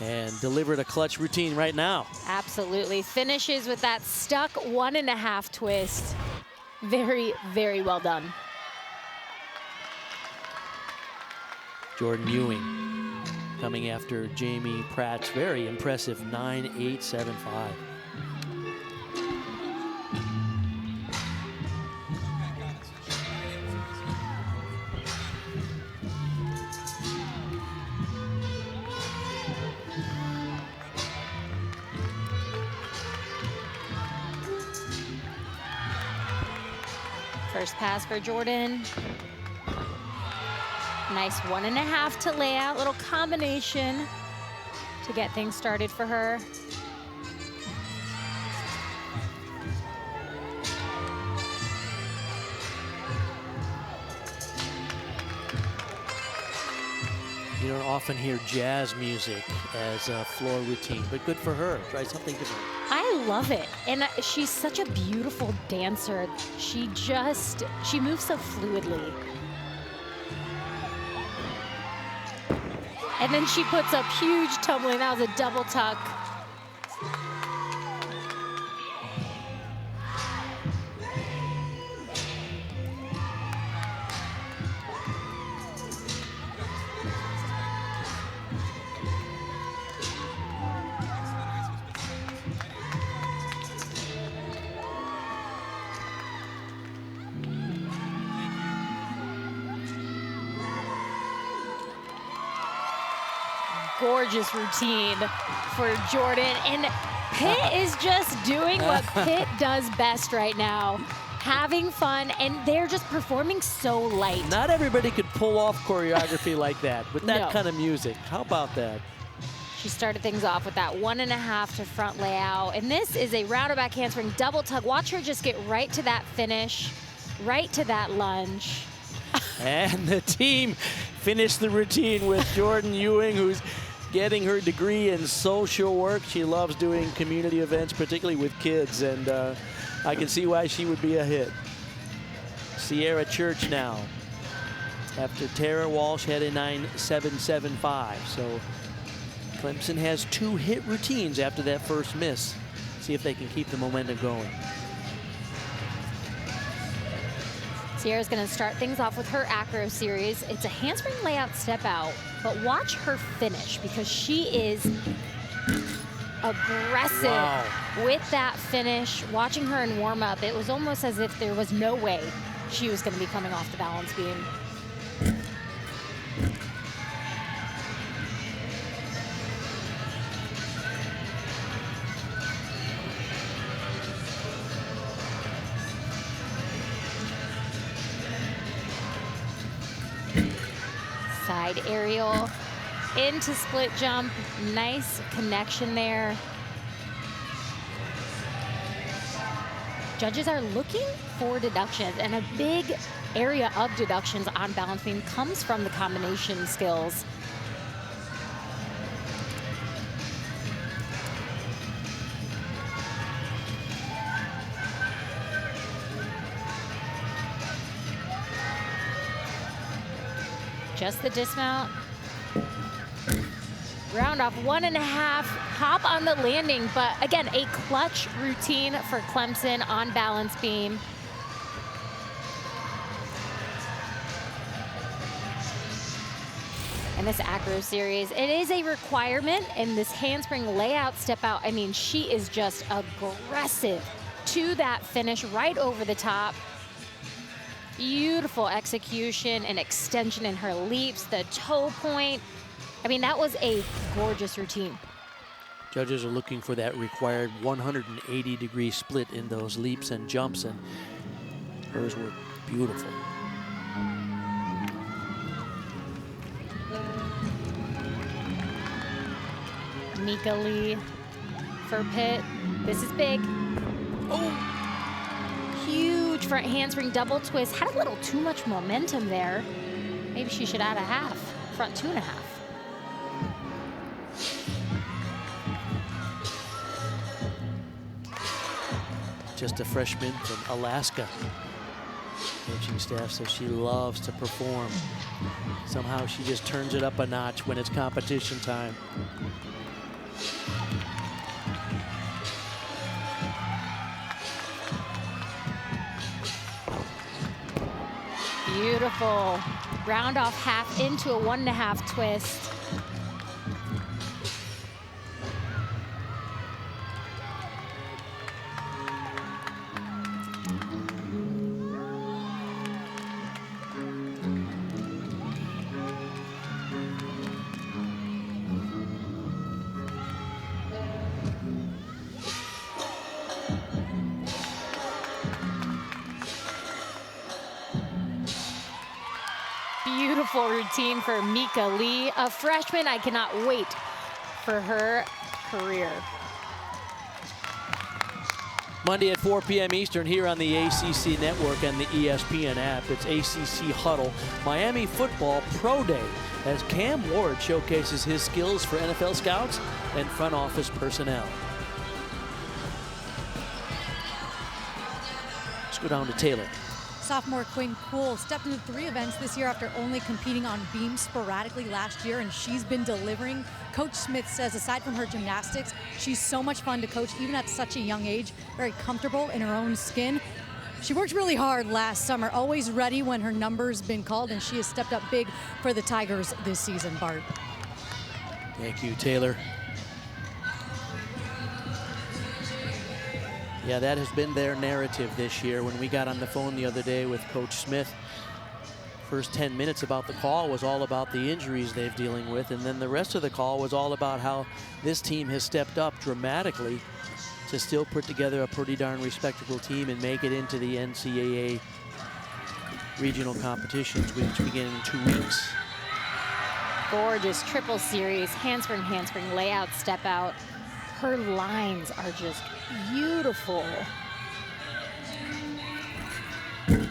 and delivered a clutch routine right now. Absolutely. Finishes with that stuck 1.5 twist. Very, very well done. Jordan Ewing coming after Jamie Pratt's very impressive 9.875. First pass for Jordan. Nice 1.5 to lay out, little combination to get things started for her. You don't often hear jazz music as a floor routine, but good for her. Try something different. I love it. And she's such a beautiful dancer. She moves so fluidly. And then she puts up huge tumbling. That was a double tuck. Gorgeous routine for Jordan. And Pitt is just doing what Pitt does best right now. Having fun, and they're just performing so light. Not everybody could pull off choreography like that with that No. kind of music. How about that? She started things off with that 1.5 to front layout. And this is a roundabout handspring double tug. Watch her just get right to that finish, right to that lunge. And the team finished the routine with Jordan Ewing, who's getting her degree in social work. She loves doing community events, particularly with kids, and I can see why she would be a hit. Sierra Church now, after Tara Walsh had a 9.775. So Clemson has 2 hit routines after that first miss. See if they can keep the momentum going. Sierra's going to start things off with her acro series. It's a handspring layout step out, but watch her finish because she is aggressive with that finish. Watching her in warm up, it was almost as if there was no way she was going to be coming off the balance beam. Side aerial into split jump. Nice connection there. Judges are looking for deductions, and a big area of deductions on balance beam comes from the combination skills. Just the dismount. Round off 1.5, hop on the landing, but again, a clutch routine for Clemson on balance beam. And this acro series, it is a requirement in this handspring layout step out. I mean, she is just aggressive to that finish right over the top. Beautiful execution and extension in her leaps, the toe point. I mean, that was a gorgeous routine. Judges are looking for that required 180-degree split in those leaps and jumps, and hers were beautiful. Nika Lee for Pitt. This is big. Oh! Huge front handspring double twist. Had a little too much momentum there. Maybe she should add a half. front 2.5. Just a freshman from Alaska. Coaching staff says she loves to perform. Somehow she just turns it up a notch when it's competition time. Beautiful. Round off half into a 1.5 twist. Beautiful routine for Mika Lee, a freshman. I cannot wait for her career. Monday at 4 p.m. Eastern here on the ACC Network and the ESPN app. It's ACC Huddle, Miami Football Pro Day, as Cam Ward showcases his skills for NFL scouts and front office personnel. Let's go down to Taylor. Sophomore Quinn Cool stepped into 3 events this year after only competing on beam sporadically last year, and she's been delivering. Coach Smith says aside from her gymnastics, she's so much fun to coach even at such a young age, very comfortable in her own skin. She worked really hard last summer, always ready when her number's been called, and she has stepped up big for the Tigers this season, Bart. Thank you, Taylor. Yeah, that has been their narrative this year. When we got on the phone the other day with Coach Smith, first 10 minutes about the call was all about the injuries they're dealing with, and then the rest of the call was all about how this team has stepped up dramatically to still put together a pretty darn respectable team and make it into the NCAA regional competitions, which begin in 2 weeks. Gorgeous triple series, handspring, handspring, layout, step out. Her lines are just beautiful. I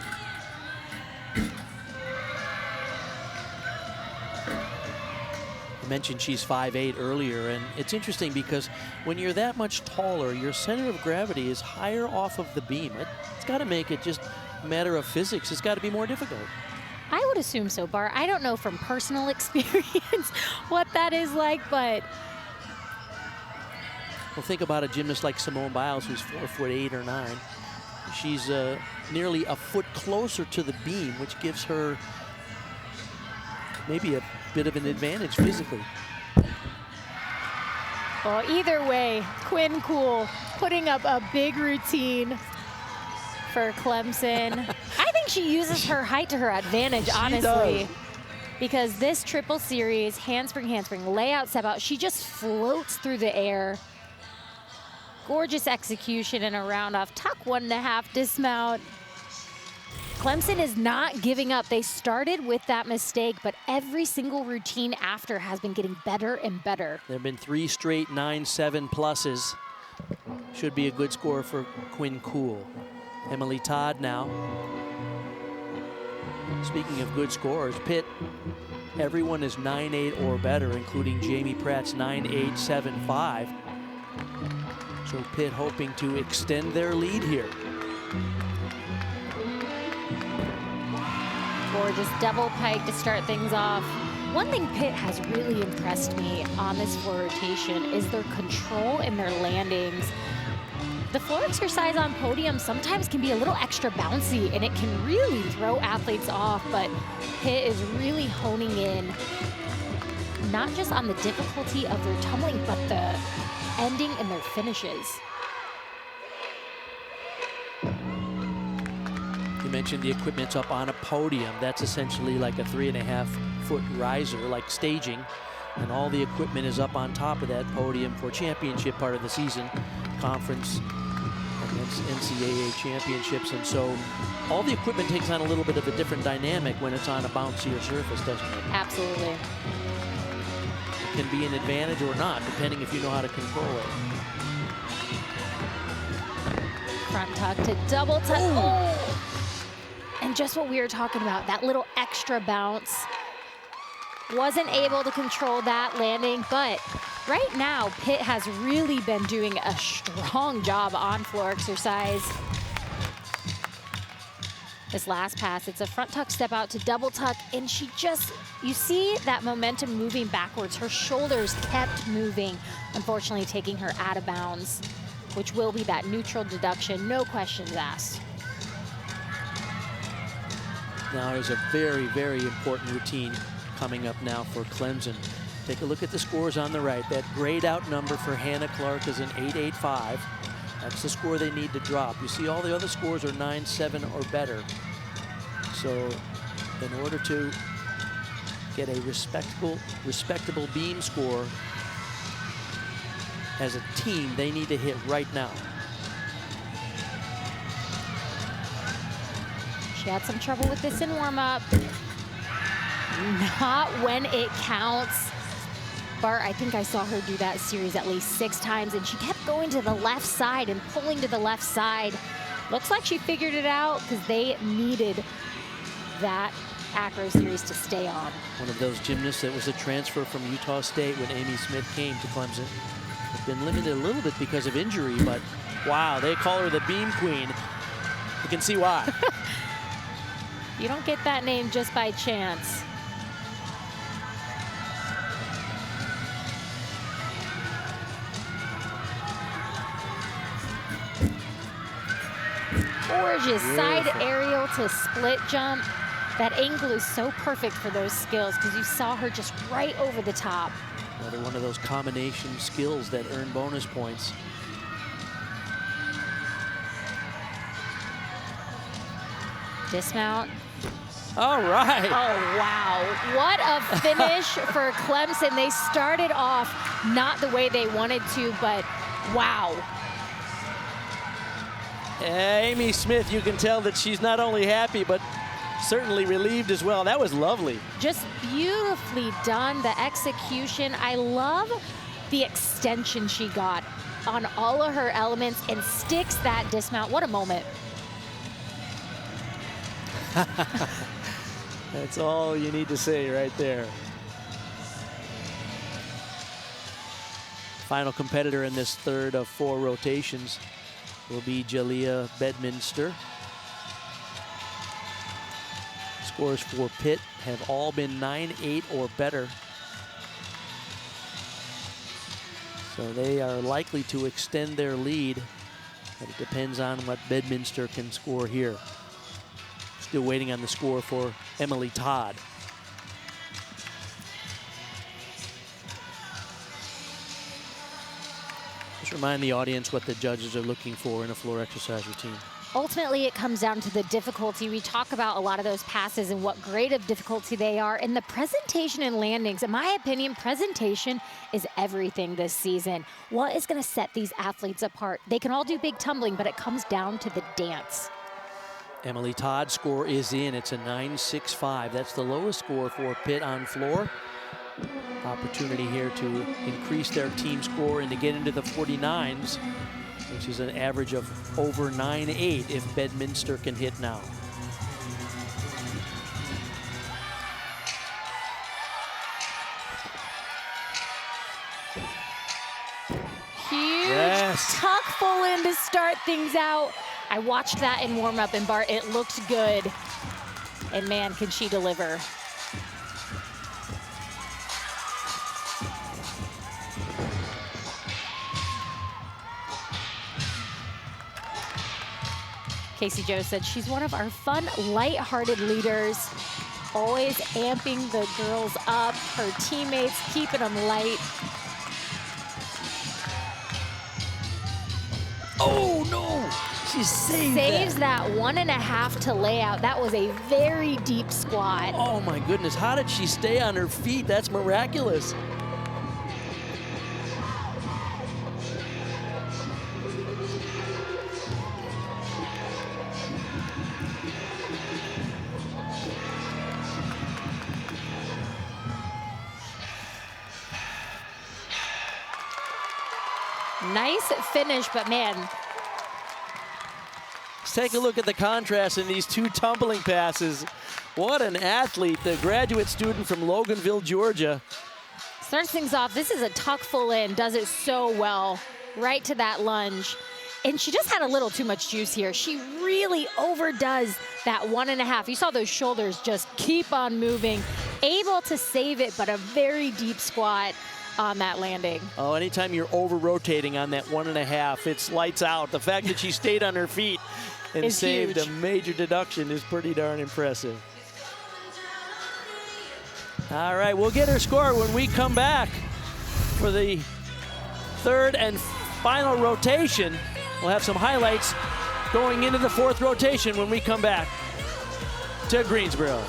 mentioned she's 5'8" earlier, and it's interesting because when you're that much taller, your center of gravity is higher off of the beam. It's got to make it just a matter of physics. It's got to be more difficult. I would assume so, Bart. I don't know from personal experience what that is like, but well, think about a gymnast like Simone Biles, who's 4'8" or 9. She's nearly a foot closer to the beam, which gives her maybe a bit of an advantage physically. Well, either way, Quinn Cool putting up a big routine for Clemson. I think she uses her height to her advantage, honestly. Because this triple series, handspring, handspring, layout, step out, she just floats through the air. Gorgeous execution and a round off. Tuck 1.5, dismount. Clemson is not giving up. They started with that mistake, but every single routine after has been getting better and better. There have been 3 straight 9-7 pluses. Should be a good score for Quinn Cool. Emily Todd now. Speaking of good scores, Pitt, everyone is 9-8 or better, including Jamie Pratt's 9.875. So Pitt hoping to extend their lead here. Gorgeous double pike to start things off. One thing Pitt has really impressed me on this floor rotation is their control and their landings. The floor exercise on podium sometimes can be a little extra bouncy, and it can really throw athletes off, but Pitt is really honing in, not just on the difficulty of their tumbling, but the ending and their finishes. You mentioned the equipment's up on a podium. That's essentially like a 3.5-foot riser, like staging. And all the equipment is up on top of that podium for championship part of the season, conference and NCAA championships. And so all the equipment takes on a little bit of a different dynamic when it's on a bouncier surface, doesn't it? Absolutely. It can be an advantage or not, depending if you know how to control it. Front tuck to double tuck. Oh! And just what we were talking about, that little extra bounce. Wasn't able to control that landing, but right now, Pitt has really been doing a strong job on floor exercise. This last pass, it's a front tuck step out to double tuck, and she just, you see that momentum moving backwards. Her shoulders kept moving, unfortunately taking her out of bounds, which will be that neutral deduction, no questions asked. Now there's a very, very important routine coming up now for Clemson. Take a look at the scores on the right. That grayed out number for Hannah Clark is an 8.85. That's the score they need to drop. You see all the other scores are 9.7 or better. So in order to get a respectable beam score as a team, they need to hit right now. She had some trouble with this in warm-up. Not when it counts. Bart, I think I saw her do that series at least 6 times, and she kept going to the left side and pulling to the left side. Looks like she figured it out because they needed that acro series to stay on. One of those gymnasts that was a transfer from Utah State when Amy Smith came to Clemson. Has been limited a little bit because of injury, but wow, they call her the beam queen. You can see why. You don't get that name just by chance. Gorgeous side aerial to split jump. That angle is so perfect for those skills because you saw her just right over the top. Another one of those combination skills that earn bonus points. Dismount. All right. Oh, wow. What a finish for Clemson. They started off not the way they wanted to, but wow. Amy Smith, you can tell that she's not only happy, but certainly relieved as well. That was lovely. Just beautifully done, the execution. I love the extension she got on all of her elements and sticks that dismount. What a moment. That's all you need to say right there. Final competitor in this third of 4 rotations will be Jalea Bedminster. Scores for Pitt have all been 9-8 or better. So they are likely to extend their lead, but it depends on what Bedminster can score here. Still waiting on the score for Emily Todd. Just remind the audience what the judges are looking for in a floor exercise routine. Ultimately, it comes down to the difficulty. We talk about a lot of those passes and what grade of difficulty they are, and the presentation and landings. In my opinion, presentation is everything this season. What is going to set these athletes apart? They can all do big tumbling, but it comes down to the dance. Emily Todd's score is in. It's a 9.65. That's the lowest score for Pitt on floor. Opportunity here to increase their team score and to get into the 49s, which is an average of over 9.8 if Bedminster can hit now. Huge tuck full in to start things out. I watched that in warm-up, and Bart, it looked good. And man, can she deliver. Casey Joe said she's one of our fun, light-hearted leaders, always amping the girls up, her teammates, keeping them light. Oh, no! She Saves that 1.5 to lay out. That was a very deep squat. Oh, my goodness. How did she stay on her feet? That's miraculous. Nice finish, but man. Let's take a look at the contrast in these two tumbling passes. What an athlete, the graduate student from Loganville, Georgia. Starts things off. This is a tuck full in, does it so well, right to that lunge. And she just had a little too much juice here. She really overdoes that 1.5. You saw those shoulders just keep on moving, able to save it, but a very deep squat on that landing. Oh, anytime you're over-rotating on that 1.5, it's lights out. The fact that she stayed on her feet and saved a major deduction is pretty darn impressive. All right, we'll get her score when we come back for the third and final rotation. We'll have some highlights going into the fourth rotation when we come back to Greensboro.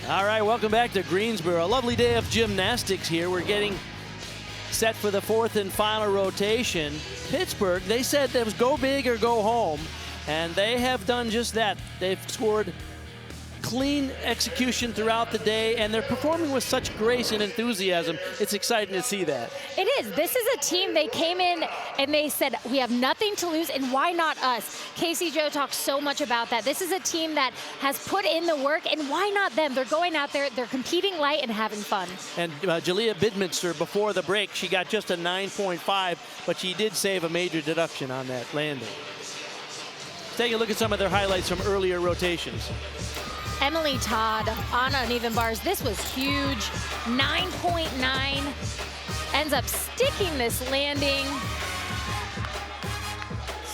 All right, welcome back to Greensboro. A lovely day of gymnastics here. We're getting set for the fourth and final rotation. Pittsburgh, they said it was go big or go home, and they have done just that. They've scored clean execution throughout the day, and they're performing with such grace and enthusiasm. It's exciting to see that. It is. This is a team, they came in and they said, we have nothing to lose, and why not us? Casey Joe talks so much about that. This is a team that has put in the work, and why not them? They're going out there, they're competing light and having fun. And Jalea Bidminster, before the break, she got just a 9.5, but she did save a major deduction on that landing. Let's take a look at some of their highlights from earlier rotations. Emily Todd on uneven bars. This was huge. 9.9. Ends up sticking this landing.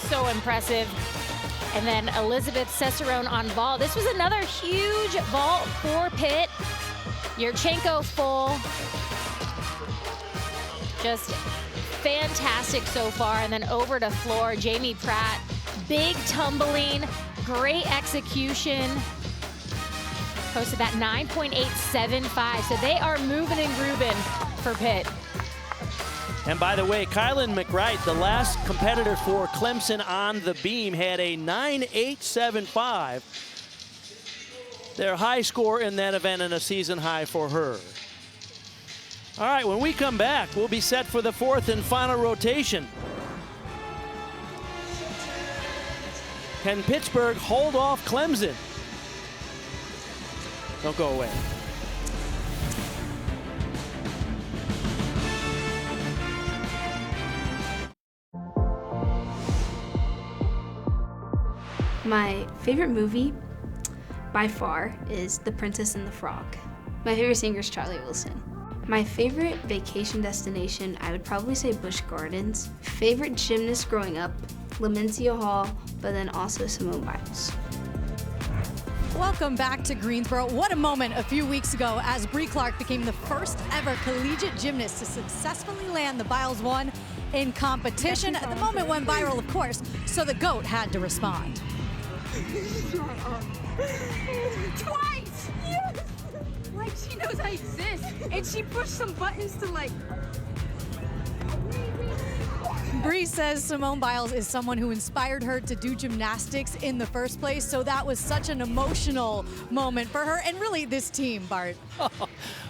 So impressive. And then Elizabeth Cicerone on vault. This was another huge vault for Pitt. Yurchenko full. Just fantastic so far. And then over to floor, Jamie Pratt. Big tumbling, great execution. Posted that 9.875, so they are moving and grooving for Pitt. And by the way, Kylan McWright, the last competitor for Clemson on the beam, had a 9.875. Their high score in that event and a season high for her. All right, when we come back, we'll be set for the fourth and final rotation. Can Pittsburgh hold off Clemson? Don't go away. My favorite movie, by far, is The Princess and the Frog. My favorite singer is Charlie Wilson. My favorite vacation destination, I would probably say Busch Gardens. Favorite gymnast growing up, Lamencia Hall, but then also Simone Biles. Welcome back to Greensboro. What a moment a few weeks ago as Bree Clark became the first ever collegiate gymnast to successfully land the Biles 1 in competition. The moment went viral, of course, so the GOAT had to respond. Twice! Yes! Like she knows I exist, and she pushed some buttons to like... Bree says Simone Biles is someone who inspired her to do gymnastics in the first place, so that was such an emotional moment for her and really this team, Bart.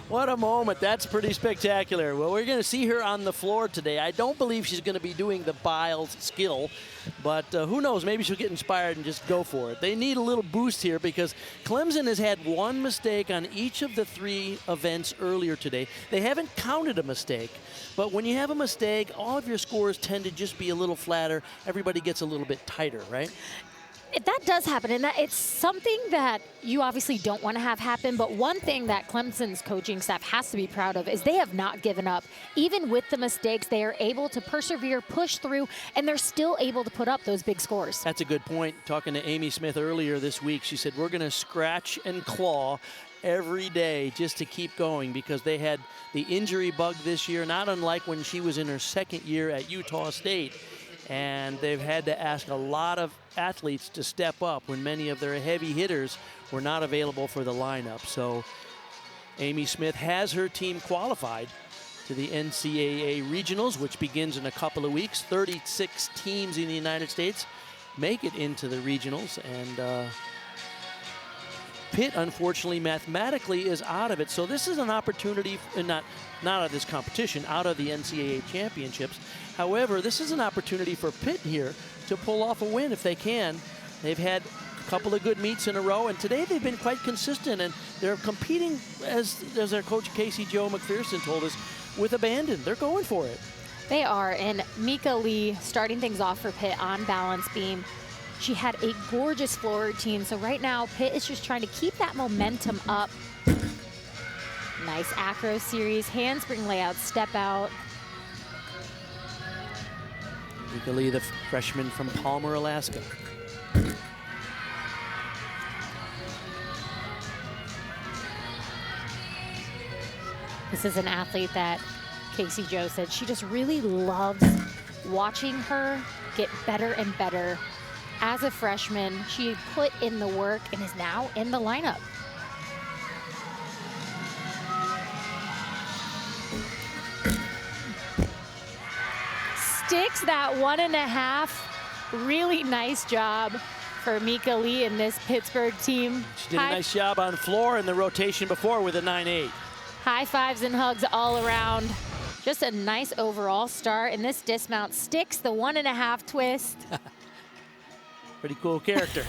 What a moment. That's pretty spectacular. Well, we're going to see her on the floor today. I don't believe she's going to be doing the Biles skill, but who knows? Maybe she'll get inspired and just go for it. They need a little boost here because Clemson has had one mistake on each of the three events earlier today. They haven't counted a mistake, but when you have a mistake, all of your scores tend to just be a little flatter. Everybody gets a little bit tighter, right? That does happen, and that it's something that you obviously don't want to have happen, but one thing that Clemson's coaching staff has to be proud of is they have not given up. Even with the mistakes, they are able to persevere, push through, and they're still able to put up those big scores. That's a good point. Talking to Amy Smith earlier this week, she said, we're going to scratch and claw every day just to keep going because they had the injury bug this year, not unlike when she was in her second year at Utah State. And they've had to ask a lot of athletes to step up when many of their heavy hitters were not available for the lineup. So Amy Smith has her team qualified to the NCAA Regionals, which begins in a couple of weeks. 36 teams in the United States make it into the regionals, and Pitt, unfortunately, mathematically is out of it. So this is an opportunity, not out of this competition, out of the NCAA championships. However, this is an opportunity for Pitt here to pull off a win if they can. They've had a couple of good meets in a row, and today they've been quite consistent, and they're competing, as their coach Casey Joe McPherson told us, with abandon. They're going for it. They are, and Mika Lee starting things off for Pitt on balance beam. She had a gorgeous floor routine, so right now Pitt is just trying to keep that momentum up. Nice acro series, handspring layout, step out. Mika Lee, the freshman from Palmer, Alaska. This is an athlete that Casey Joe said she just really loves watching her get better and better. As a freshman, she put in the work and is now in the lineup. Sticks that 1.5. Really nice job for Mika Lee and this Pittsburgh team. She did a nice job on floor in the rotation before with a 9.8. High fives and hugs all around. Just a nice overall start, and this dismount sticks the 1.5 twist. Pretty cool character.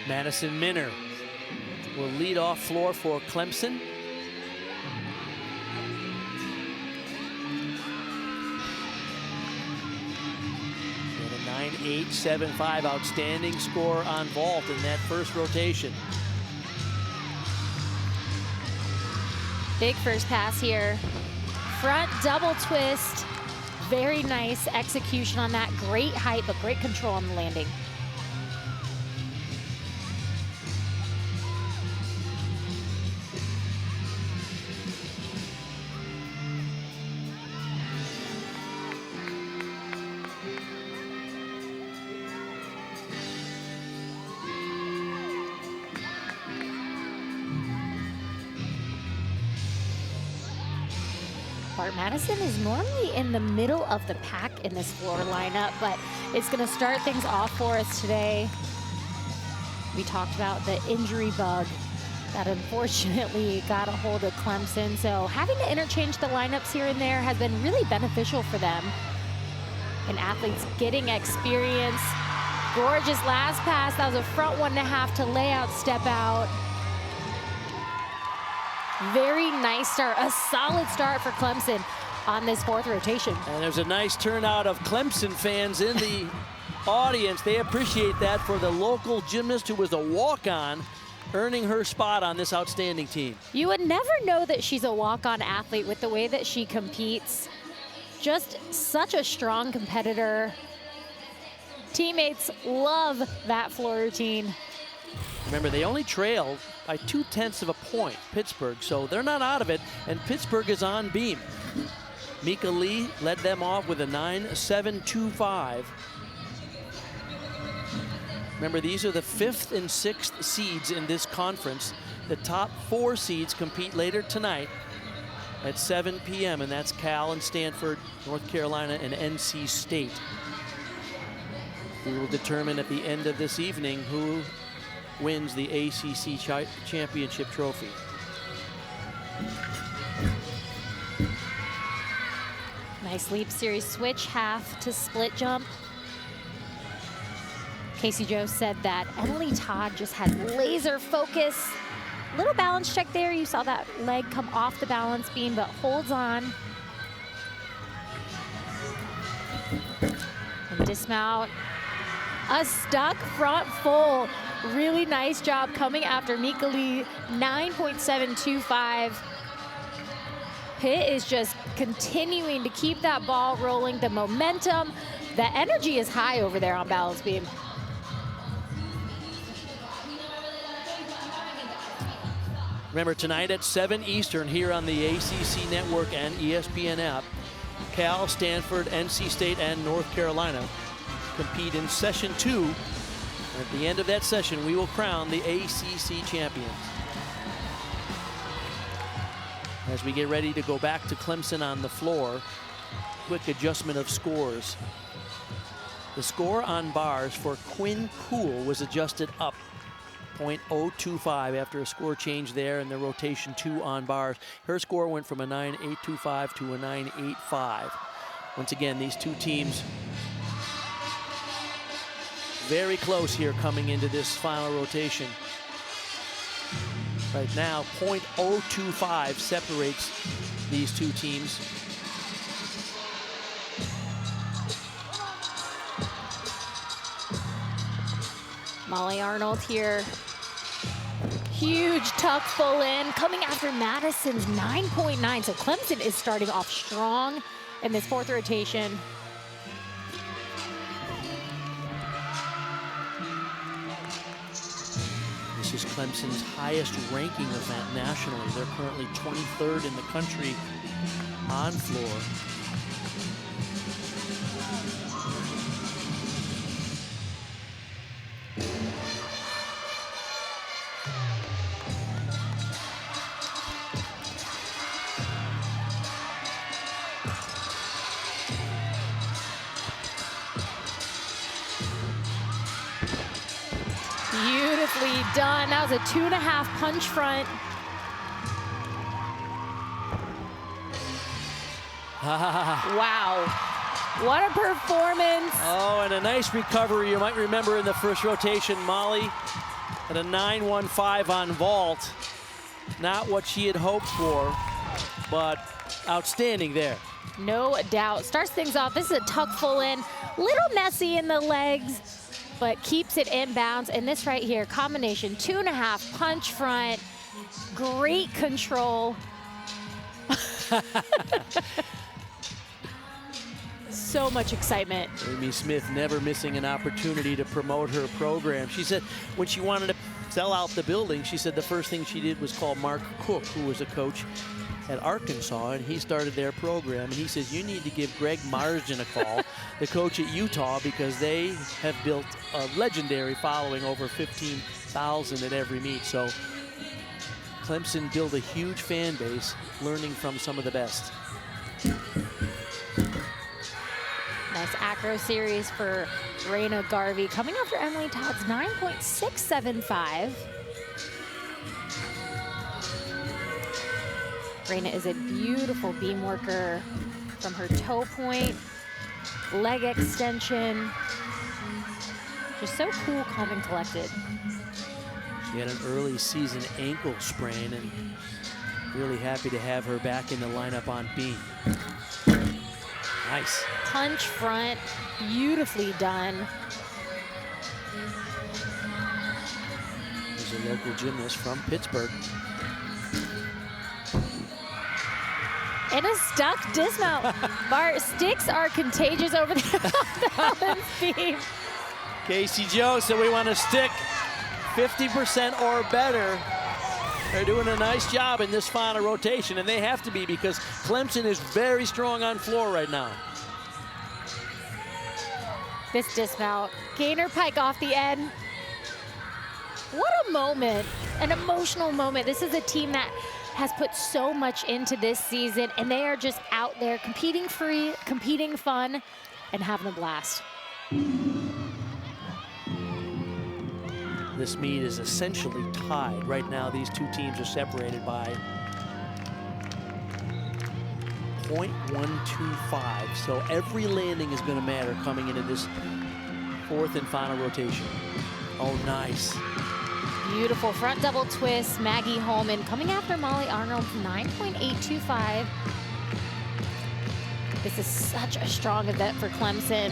Madison Minner will lead off floor for Clemson. And a 9.875 outstanding score on vault in that first rotation. Big first pass here. Front double twist. Very nice execution on that. Great height, but great control on the landing. Bart Madison is normally in the middle of the pack in this floor lineup, but it's going to start things off for us today. We talked about the injury bug that unfortunately got a hold of Clemson, so having to interchange the lineups here and there has been really beneficial for them. And athletes getting experience. Gorgeous last pass. That was a front 1.5 to layout, step out. Very nice start, a solid start for Clemson on this fourth rotation. And there's a nice turnout of Clemson fans in the audience. They appreciate that for the local gymnast who was a walk-on, earning her spot on this outstanding team. You would never know that she's a walk-on athlete with the way that she competes. Just such a strong competitor. Teammates love that floor routine. Remember, they only trailed by 0.2 of a point, Pittsburgh, so they're not out of it, and Pittsburgh is on beam. Mika Lee led them off with a 9.725. Remember, these are the 5th and 6th seeds in this conference. The top 4 seeds compete later tonight at 7 p.m., and that's Cal and Stanford, North Carolina, and NC State. We will determine at the end of this evening who wins the ACC championship trophy. Nice leap series switch, half to split jump. Casey Joe said that Emily Todd just had laser focus. Little balance check there. You saw that leg come off the balance beam, but holds on. And dismount. A stuck front full. Really nice job coming after Mika Lee, 9.725. Pitt is just continuing to keep that ball rolling, the momentum. The energy is high over there on balance beam. Remember, tonight at 7 Eastern here on the ACC Network and ESPN app, Cal, Stanford, NC State, and North Carolina compete in session 2. At the end of that session, we will crown the ACC champions. as we get ready to go back to Clemson on the floor. Quick adjustment of scores. The score on bars for Quinn Poole was adjusted up 0.025 after a score change there and the rotation 2 on bars. Her score went from a 9.825 to a 9.85. Once again, these two teams very close here coming into this final rotation. Right now, 0.025 separates these two teams. Molly Arnold here. Huge tuck full in, coming after Madison's 9.9. So Clemson is starting off strong in this fourth rotation. This is Clemson's highest ranking event nationally. They're currently 23rd in the country on floor. Beautifully done. That was a 2.5 punch front. Wow. What a performance. Oh, and a nice recovery. You might remember in the first rotation, Molly had a 9.15 on vault. Not what she had hoped for, but outstanding there. No doubt. Starts things off. This is a tuck full in. Little messy in the legs, but keeps it inbounds. And this right here, combination 2.5 punch front. Great control. So much excitement. Amy Smith never missing an opportunity to promote her program. She said when she wanted to sell out the building, she said the first thing she did was call Mark Cook, who was a coach at Arkansas, and he started their program. And he says, you need to give Greg Marsden a call, the coach at Utah, because they have built a legendary following, over 15,000 at every meet. So Clemson built a huge fan base, learning from some of the best. Nice acro series for Raina Garvey, coming after Emily Todd's 9.675. Raina is a beautiful beam worker from her toe point, leg extension. Just so cool, calm, and collected. She had an early season ankle sprain, and really happy to have her back in the lineup on beam. Nice. Punch front, beautifully done. There's a local gymnast from Pittsburgh. And a stuck dismount. Bar sticks are contagious over the balance beam. Casey Joe said we want to stick 50% or better. They're doing a nice job in this final rotation, and they have to be because Clemson is very strong on floor right now. This dismount, Gainer Pike off the end. What a moment, an emotional moment. This is a team that has put so much into this season, and they are just out there competing free, competing fun, and having a blast. This meet is essentially tied. Right now, these two teams are separated by 0.125. So every landing is going to matter coming into this fourth and final rotation. Oh, nice. Beautiful front double twist. Maggie Holman coming after Molly Arnold's 9.825. This is such a strong event for Clemson.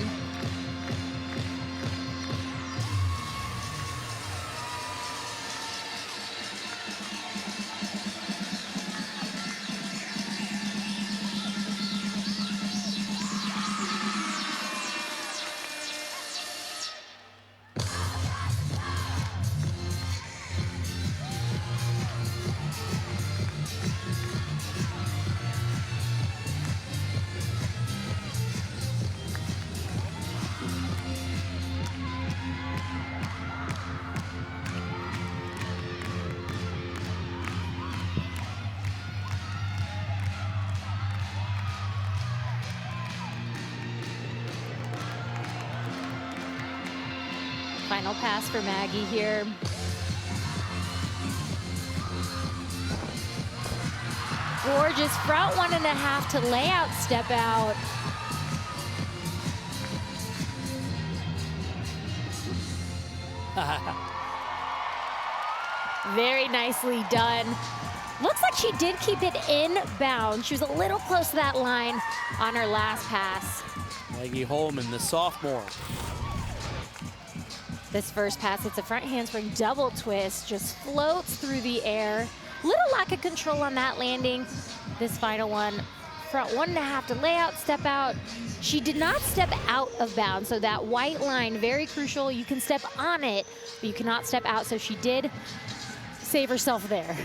Final pass for Maggie here. Gorgeous front 1.5 to layout step out. Very nicely done. Looks like she did keep it in bounds. She was a little close to that line on her last pass. Maggie Holman, the sophomore. This first pass, it's a front handspring double twist, just floats through the air. Little lack of control on that landing. This final one, front 1.5 to layout, step out. She did not step out of bounds, so that white line, very crucial. You can step on it, but you cannot step out, so she did save herself there.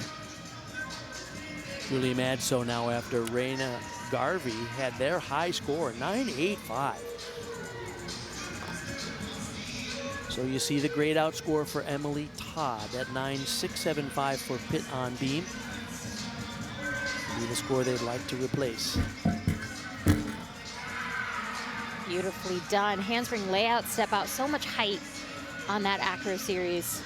Julie Madso now after Raina Garvey had their high score, 9.85. So you see the grade out score for Emily Todd at 9.675 for Pitt on beam. Be the score they'd like to replace. Beautifully done. Handspring layout, step out, so much height on that acro series.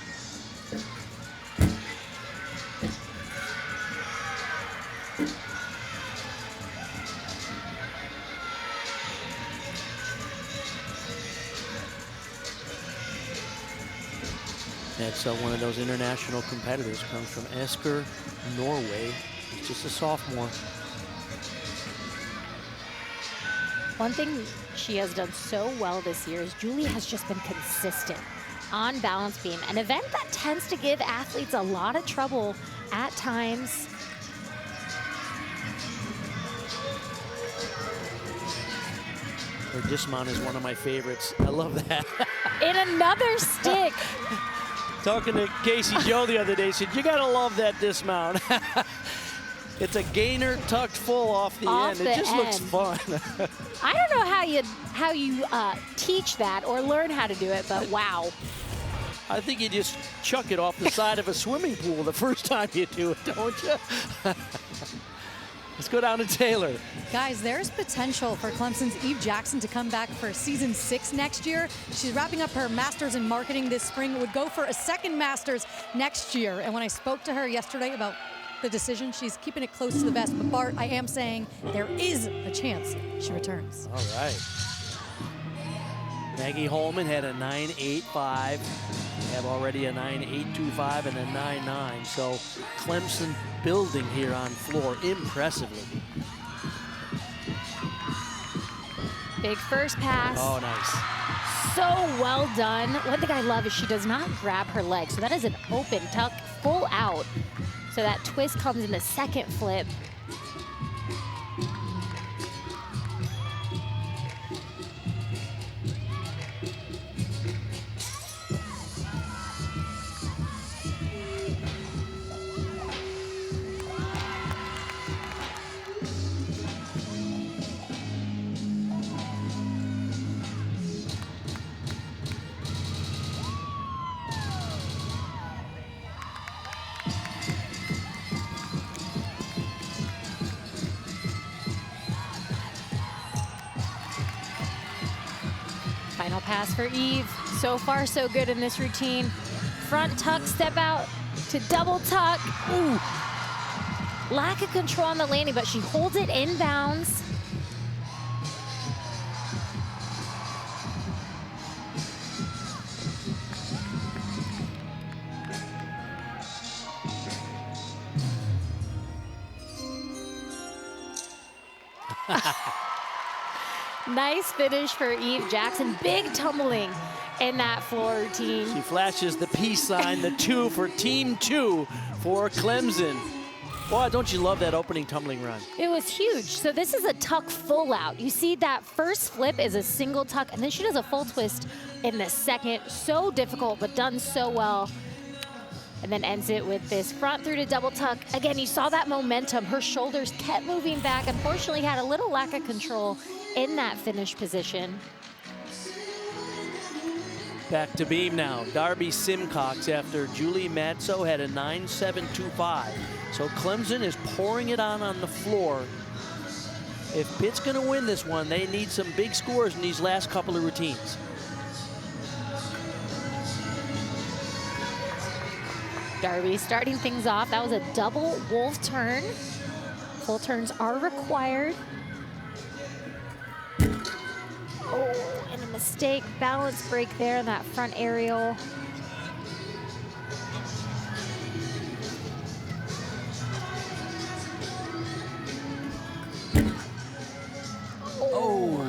That's one of those international competitors, comes from Esker, Norway. He's just a sophomore. One thing she has done so well this year is Julie has just been consistent on balance beam, an event that tends to give athletes a lot of trouble at times. Her dismount is one of my favorites. I love that. In another stick. Talking to Casey Joe the other day, said, you gotta love that dismount. It's a gainer tucked full off the end. It just looks fun. I don't know how you teach that or learn how to do it, but wow. I think you just chuck it off the side of a swimming pool the first time you do it, don't you? Let's go down to Taylor. Guys, there's potential for Clemson's Eve Jackson to come back for season 6 next year. She's wrapping up her master's in marketing this spring, would go for a second master's next year. And when I spoke to her yesterday about the decision, she's keeping it close to the vest. But Bart, I am saying there is a chance she returns. All right. Maggie Holman had a 9.85. We have already a 9.825 and a 9.9. So Clemson building here on floor impressively. Big first pass. Oh, nice. So well done. One thing I love is she does not grab her leg. So that is an open tuck, full out. So that twist comes in the second flip. Final pass for Eve. So far, so good in this routine. Front tuck, step out to double tuck. Ooh. Lack of control on the landing, but she holds it in bounds. Nice finish for Eve Jackson. Big tumbling in that floor routine. She flashes the peace sign, the 2 for Team 2 for Clemson. Boy, don't you love that opening tumbling run? It was huge. So this is a tuck full out. You see that first flip is a single tuck, and then she does a full twist in the second. So difficult, but done so well. And then ends it with this front through to double tuck. Again, you saw that momentum. Her shoulders kept moving back. Unfortunately, had a little lack of control in that finish position. Back to beam now. Darby Simcox after Julie Madso had a 9.725. So Clemson is pouring it on the floor. If Pitt's going to win this one, they need some big scores in these last couple of routines. Darby. Starting things off, that was a double wolf turn. Full turns are required. Oh, and a mistake. Balance break there in that front aerial. Oh.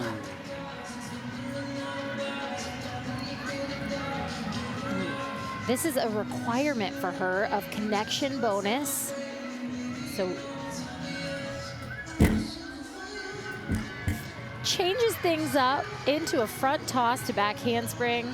This is a requirement for her of connection bonus. So changes things up into a front toss to back handspring.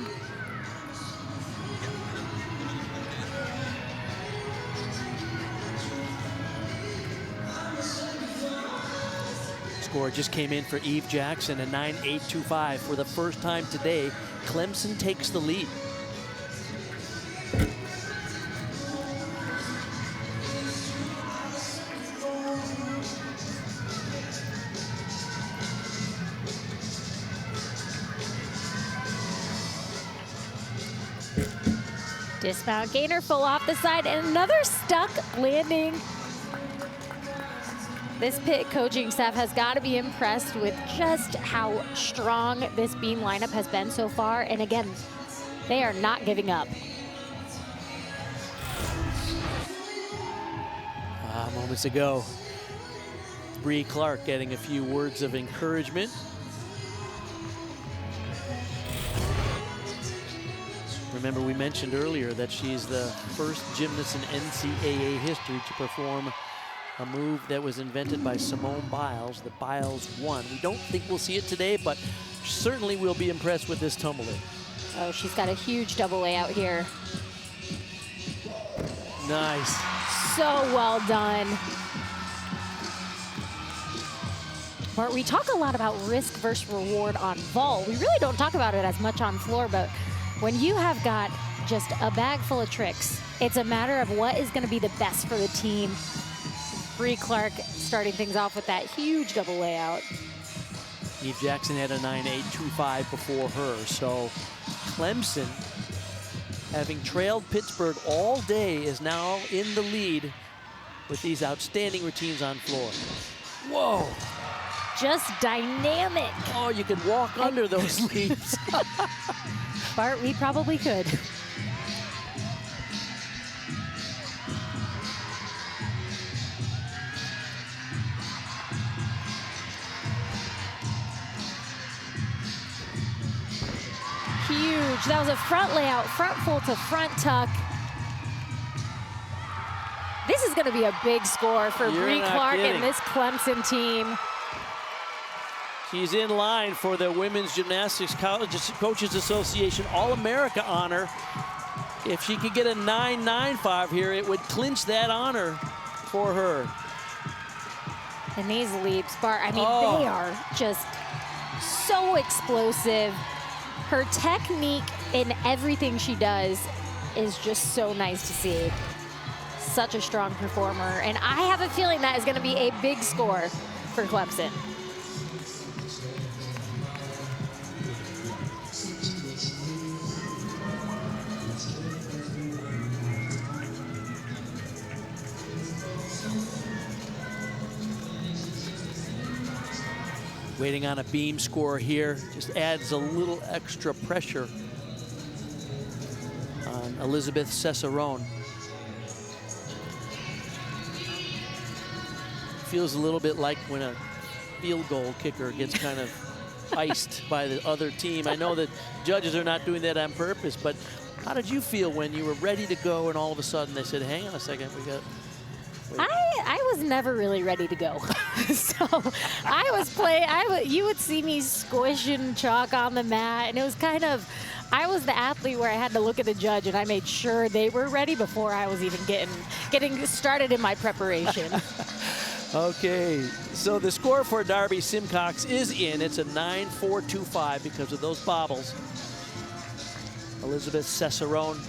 Score just came in for Eve Jackson, a 9.825. For the first time today, Clemson takes the lead. Dismount gainer full off the side and another stuck landing. This Pitt coaching staff has got to be impressed with just how strong this beam lineup has been so far. And again, they are not giving up. Moments ago, Bree Clark getting a few words of encouragement. Remember, we mentioned earlier that she's the first gymnast in NCAA history to perform a move that was invented by Simone Biles, the Biles 1. We don't think we'll see it today, but certainly we'll be impressed with this tumbling. Oh, she's got a huge double layout here. Nice. So well done. Bart, we talk a lot about risk versus reward on vault. We really don't talk about it as much on floor, but when you have got just a bag full of tricks, it's a matter of what is going to be the best for the team. Bree Clark starting things off with that huge double layout. Eve Jackson had a 9.825 before her, so Clemson, having trailed Pittsburgh all day, is now in the lead with these outstanding routines on floor. Whoa. Just dynamic. Oh, you could walk under those leads. Bart, we probably could. Huge. That was a front layout, front full to front tuck. This is going to be a big score for Bree Clark and this Clemson team. She's in line for the Women's Gymnastics Coaches Association All-America honor. If she could get a 9.95 here, it would clinch that honor for her. And these leaps, Bart, I mean, they are just so explosive. Her technique in everything she does is just so nice to see. Such a strong performer. And I have a feeling that is going to be a big score for Clemson. Waiting on a beam score here just adds a little extra pressure on Elizabeth Cesarone. Feels a little bit like when a field goal kicker gets kind of iced by the other team. I know that judges are not doing that on purpose, but how did you feel when you were ready to go and all of a sudden they said, hang on a second, we got... I was never really ready to go. So I was playing, you would see me squishing chalk on the mat, and it was kind of, I was the athlete where I had to look at the judge and I made sure they were ready before I was even getting started in my preparation. Okay, so the score for Darby Simcox is in. It's a 9.425 because of those bobbles. Elizabeth Cesarone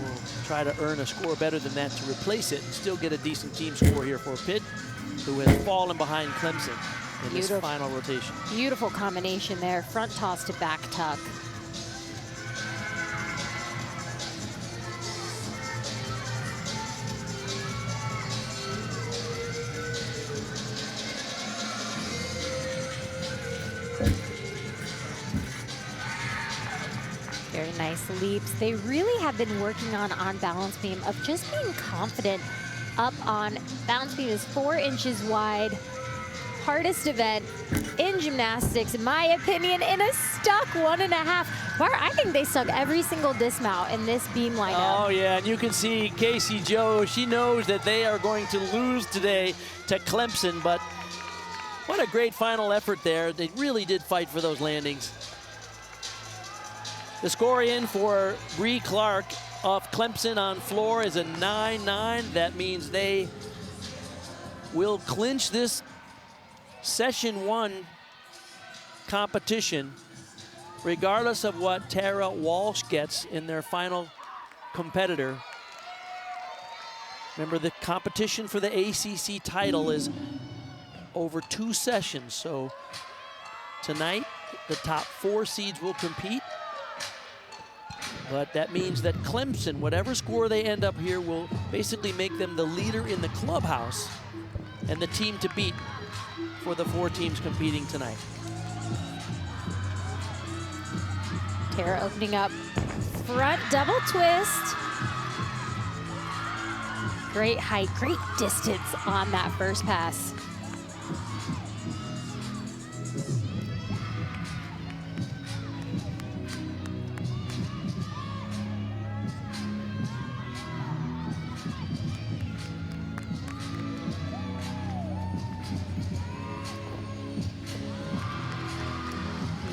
will try to earn a score better than that to replace it and still get a decent team score here for Pitt, who has fallen behind Clemson in this final rotation. Beautiful combination there, front toss to back tuck. Very nice leaps. They really have been working on balance beam of just being confident up on. Balance beam is 4 inches wide. Hardest event in gymnastics, in my opinion, in a stuck 1.5. Bart, I think they stuck every single dismount in this beam lineup. Oh yeah, and you can see Casey Joe, she knows that they are going to lose today to Clemson, but what a great final effort there. They really did fight for those landings. The score in for Bree Clark of Clemson on floor is a 9-9. That means they will clinch this Session 1 competition, regardless of what Tara Walsh gets in their final competitor. Remember, the competition for the ACC title is over 2 sessions, so tonight the top 4 seeds will compete. But that means that Clemson, whatever score they end up here, will basically make them the leader in the clubhouse and the team to beat for the 4 teams competing tonight. Tara opening up front double twist. Great height, great distance on that first pass.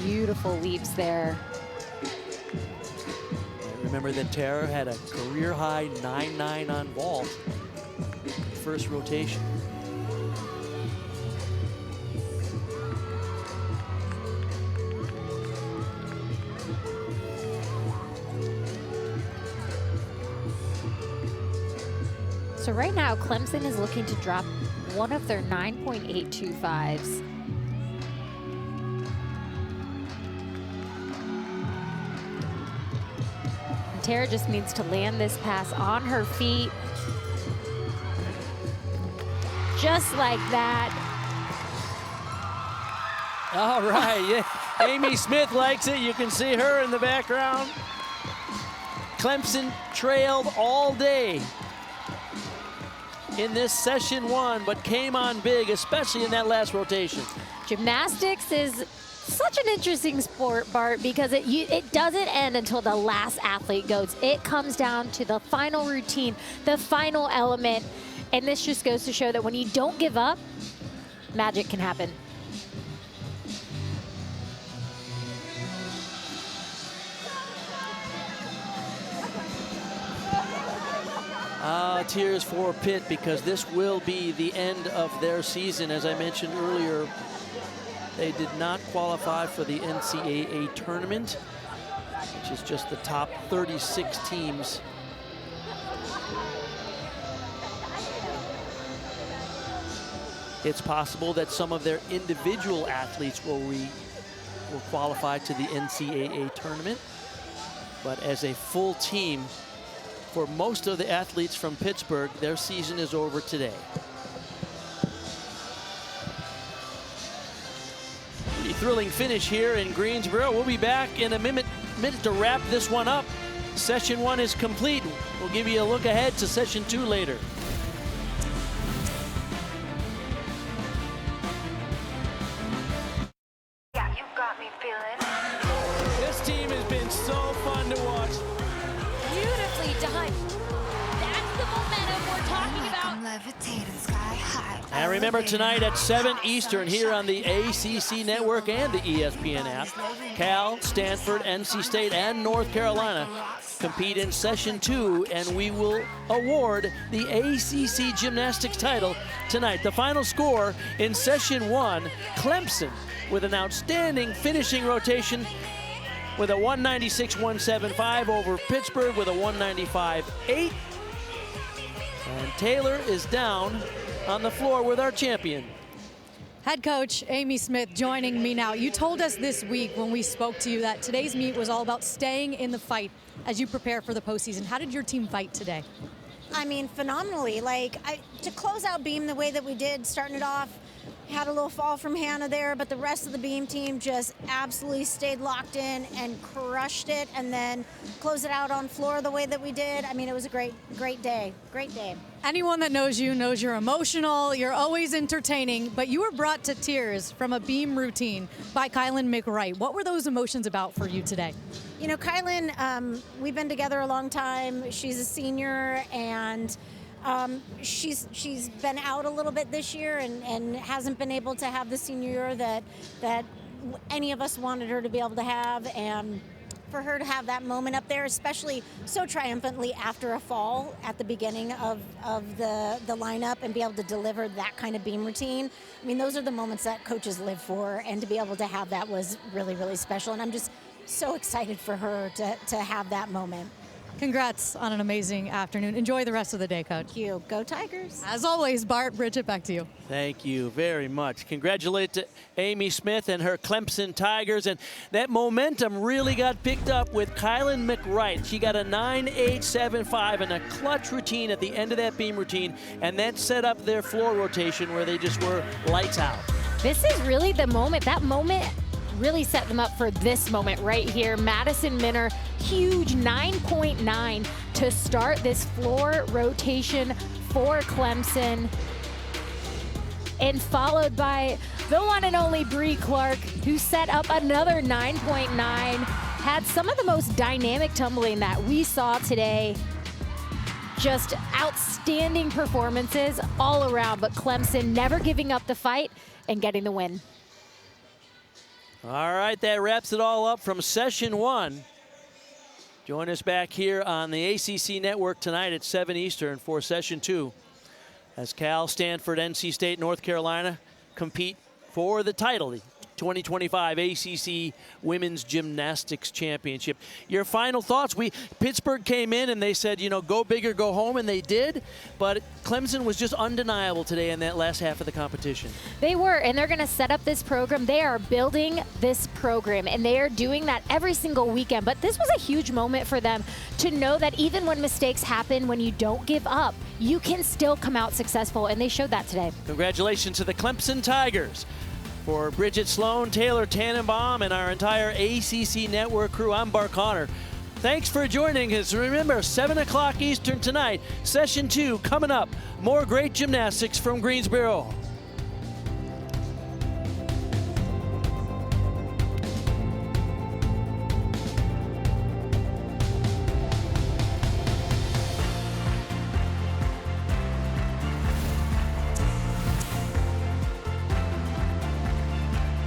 Beautiful leaps there. Remember that Tara had a career high 9-9 on vault, first rotation. So right now, Clemson is looking to drop one of their 9.825s. Tara just needs to land this pass on her feet. Just like that. All right, yeah. Amy Smith likes it. You can see her in the background. Clemson trailed all day in this Session 1, but came on big, especially in that last rotation. Gymnastics is such an interesting sport, Bart, because it doesn't end until the last athlete goes. It comes down to the final routine, the final element, and this just goes to show that when you don't give up, magic can happen. Tears for Pitt, because this will be the end of their season. As I mentioned earlier, they did not qualify for the NCAA tournament, which is just the top 36 teams. It's possible that some of their individual athletes will qualify to the NCAA tournament, but as a full team, for most of the athletes from Pittsburgh, their season is over today. Pretty thrilling finish here in Greensboro. We'll be back in a minute to wrap this one up. Session 1 is complete. We'll give you a look ahead to Session 2 later. Yeah, you got me feeling. This team has been so fun to watch. Beautifully done. That's the momentum we're talking about. And remember, tonight at 7 Eastern here on the ACC Network and the ESPN app, Cal, Stanford, NC State, and North Carolina compete in Session 2, and we will award the ACC Gymnastics title tonight. The final score in Session 1, Clemson with an outstanding finishing rotation with a 196.175 over Pittsburgh with a 195.8. And Taylor is down on the floor with our champion. Head coach Amy Smith joining me now. You told us this week when we spoke to you that today's meet was all about staying in the fight as you prepare for the postseason. How did your team fight today? I mean, phenomenally. To close out beam the way that we did, starting it off, Had a little fall from Hannah there, but the rest of the beam team just absolutely stayed locked in and crushed it, and then close it out on floor the way that we did. I mean, it was a great day. Great day. Anyone that knows you knows you're emotional, you're always entertaining, but you were brought to tears from a beam routine by Kylan McWright. What were those emotions about for you today? You know, Kylan, we've been together a long time. She's a senior, and she's been out a little bit this year and hasn't been able to have the senior year that any of us wanted her to be able to have. And for her to have that moment up there, especially so triumphantly after a fall at the beginning of the lineup, and be able to deliver that kind of beam routine, I mean, those are the moments that coaches live for, and to be able to have that was really, really special. And I'm just so excited for her to have that moment. Congrats on an amazing afternoon. Enjoy the rest of the day, Coach. Thank you. Go Tigers. As always, Bart, Bridget, back to you. Thank you very much. Congratulate to Amy Smith and her Clemson Tigers. And that momentum really got picked up with Kylan McWright. She got a 9.875 and a clutch routine at the end of that beam routine, and that set up their floor rotation where they just were lights out. This is really the moment. That moment really set them up for this moment right here. Madison Minner, huge 9.9 to start this floor rotation for Clemson. And followed by the one and only Bree Clark, who set up another 9.9. Had some of the most dynamic tumbling that we saw today. Just outstanding performances all around, but Clemson never giving up the fight and getting the win. All right, that wraps it all up from session 1. Join us back here on the ACC Network tonight at 7 Eastern for session 2 as Cal, Stanford, NC State, North Carolina compete for the title, the 2025 ACC Women's Gymnastics Championship. Your final thoughts? Pittsburgh came in and they said, you know, go big or go home, and they did, but Clemson was just undeniable today in that last half of the competition. They were, and they're going to set up this program. They are building this program, and they are doing that every single weekend. But this was a huge moment for them to know that even when mistakes happen, when you don't give up, you can still come out successful, and they showed that today. Congratulations to the Clemson Tigers. For Bridget Sloan, Taylor Tannenbaum, and our entire ACC Network crew, I'm Bart Connor. Thanks for joining us. Remember, 7 o'clock Eastern tonight, session 2 coming up. More great gymnastics from Greensboro.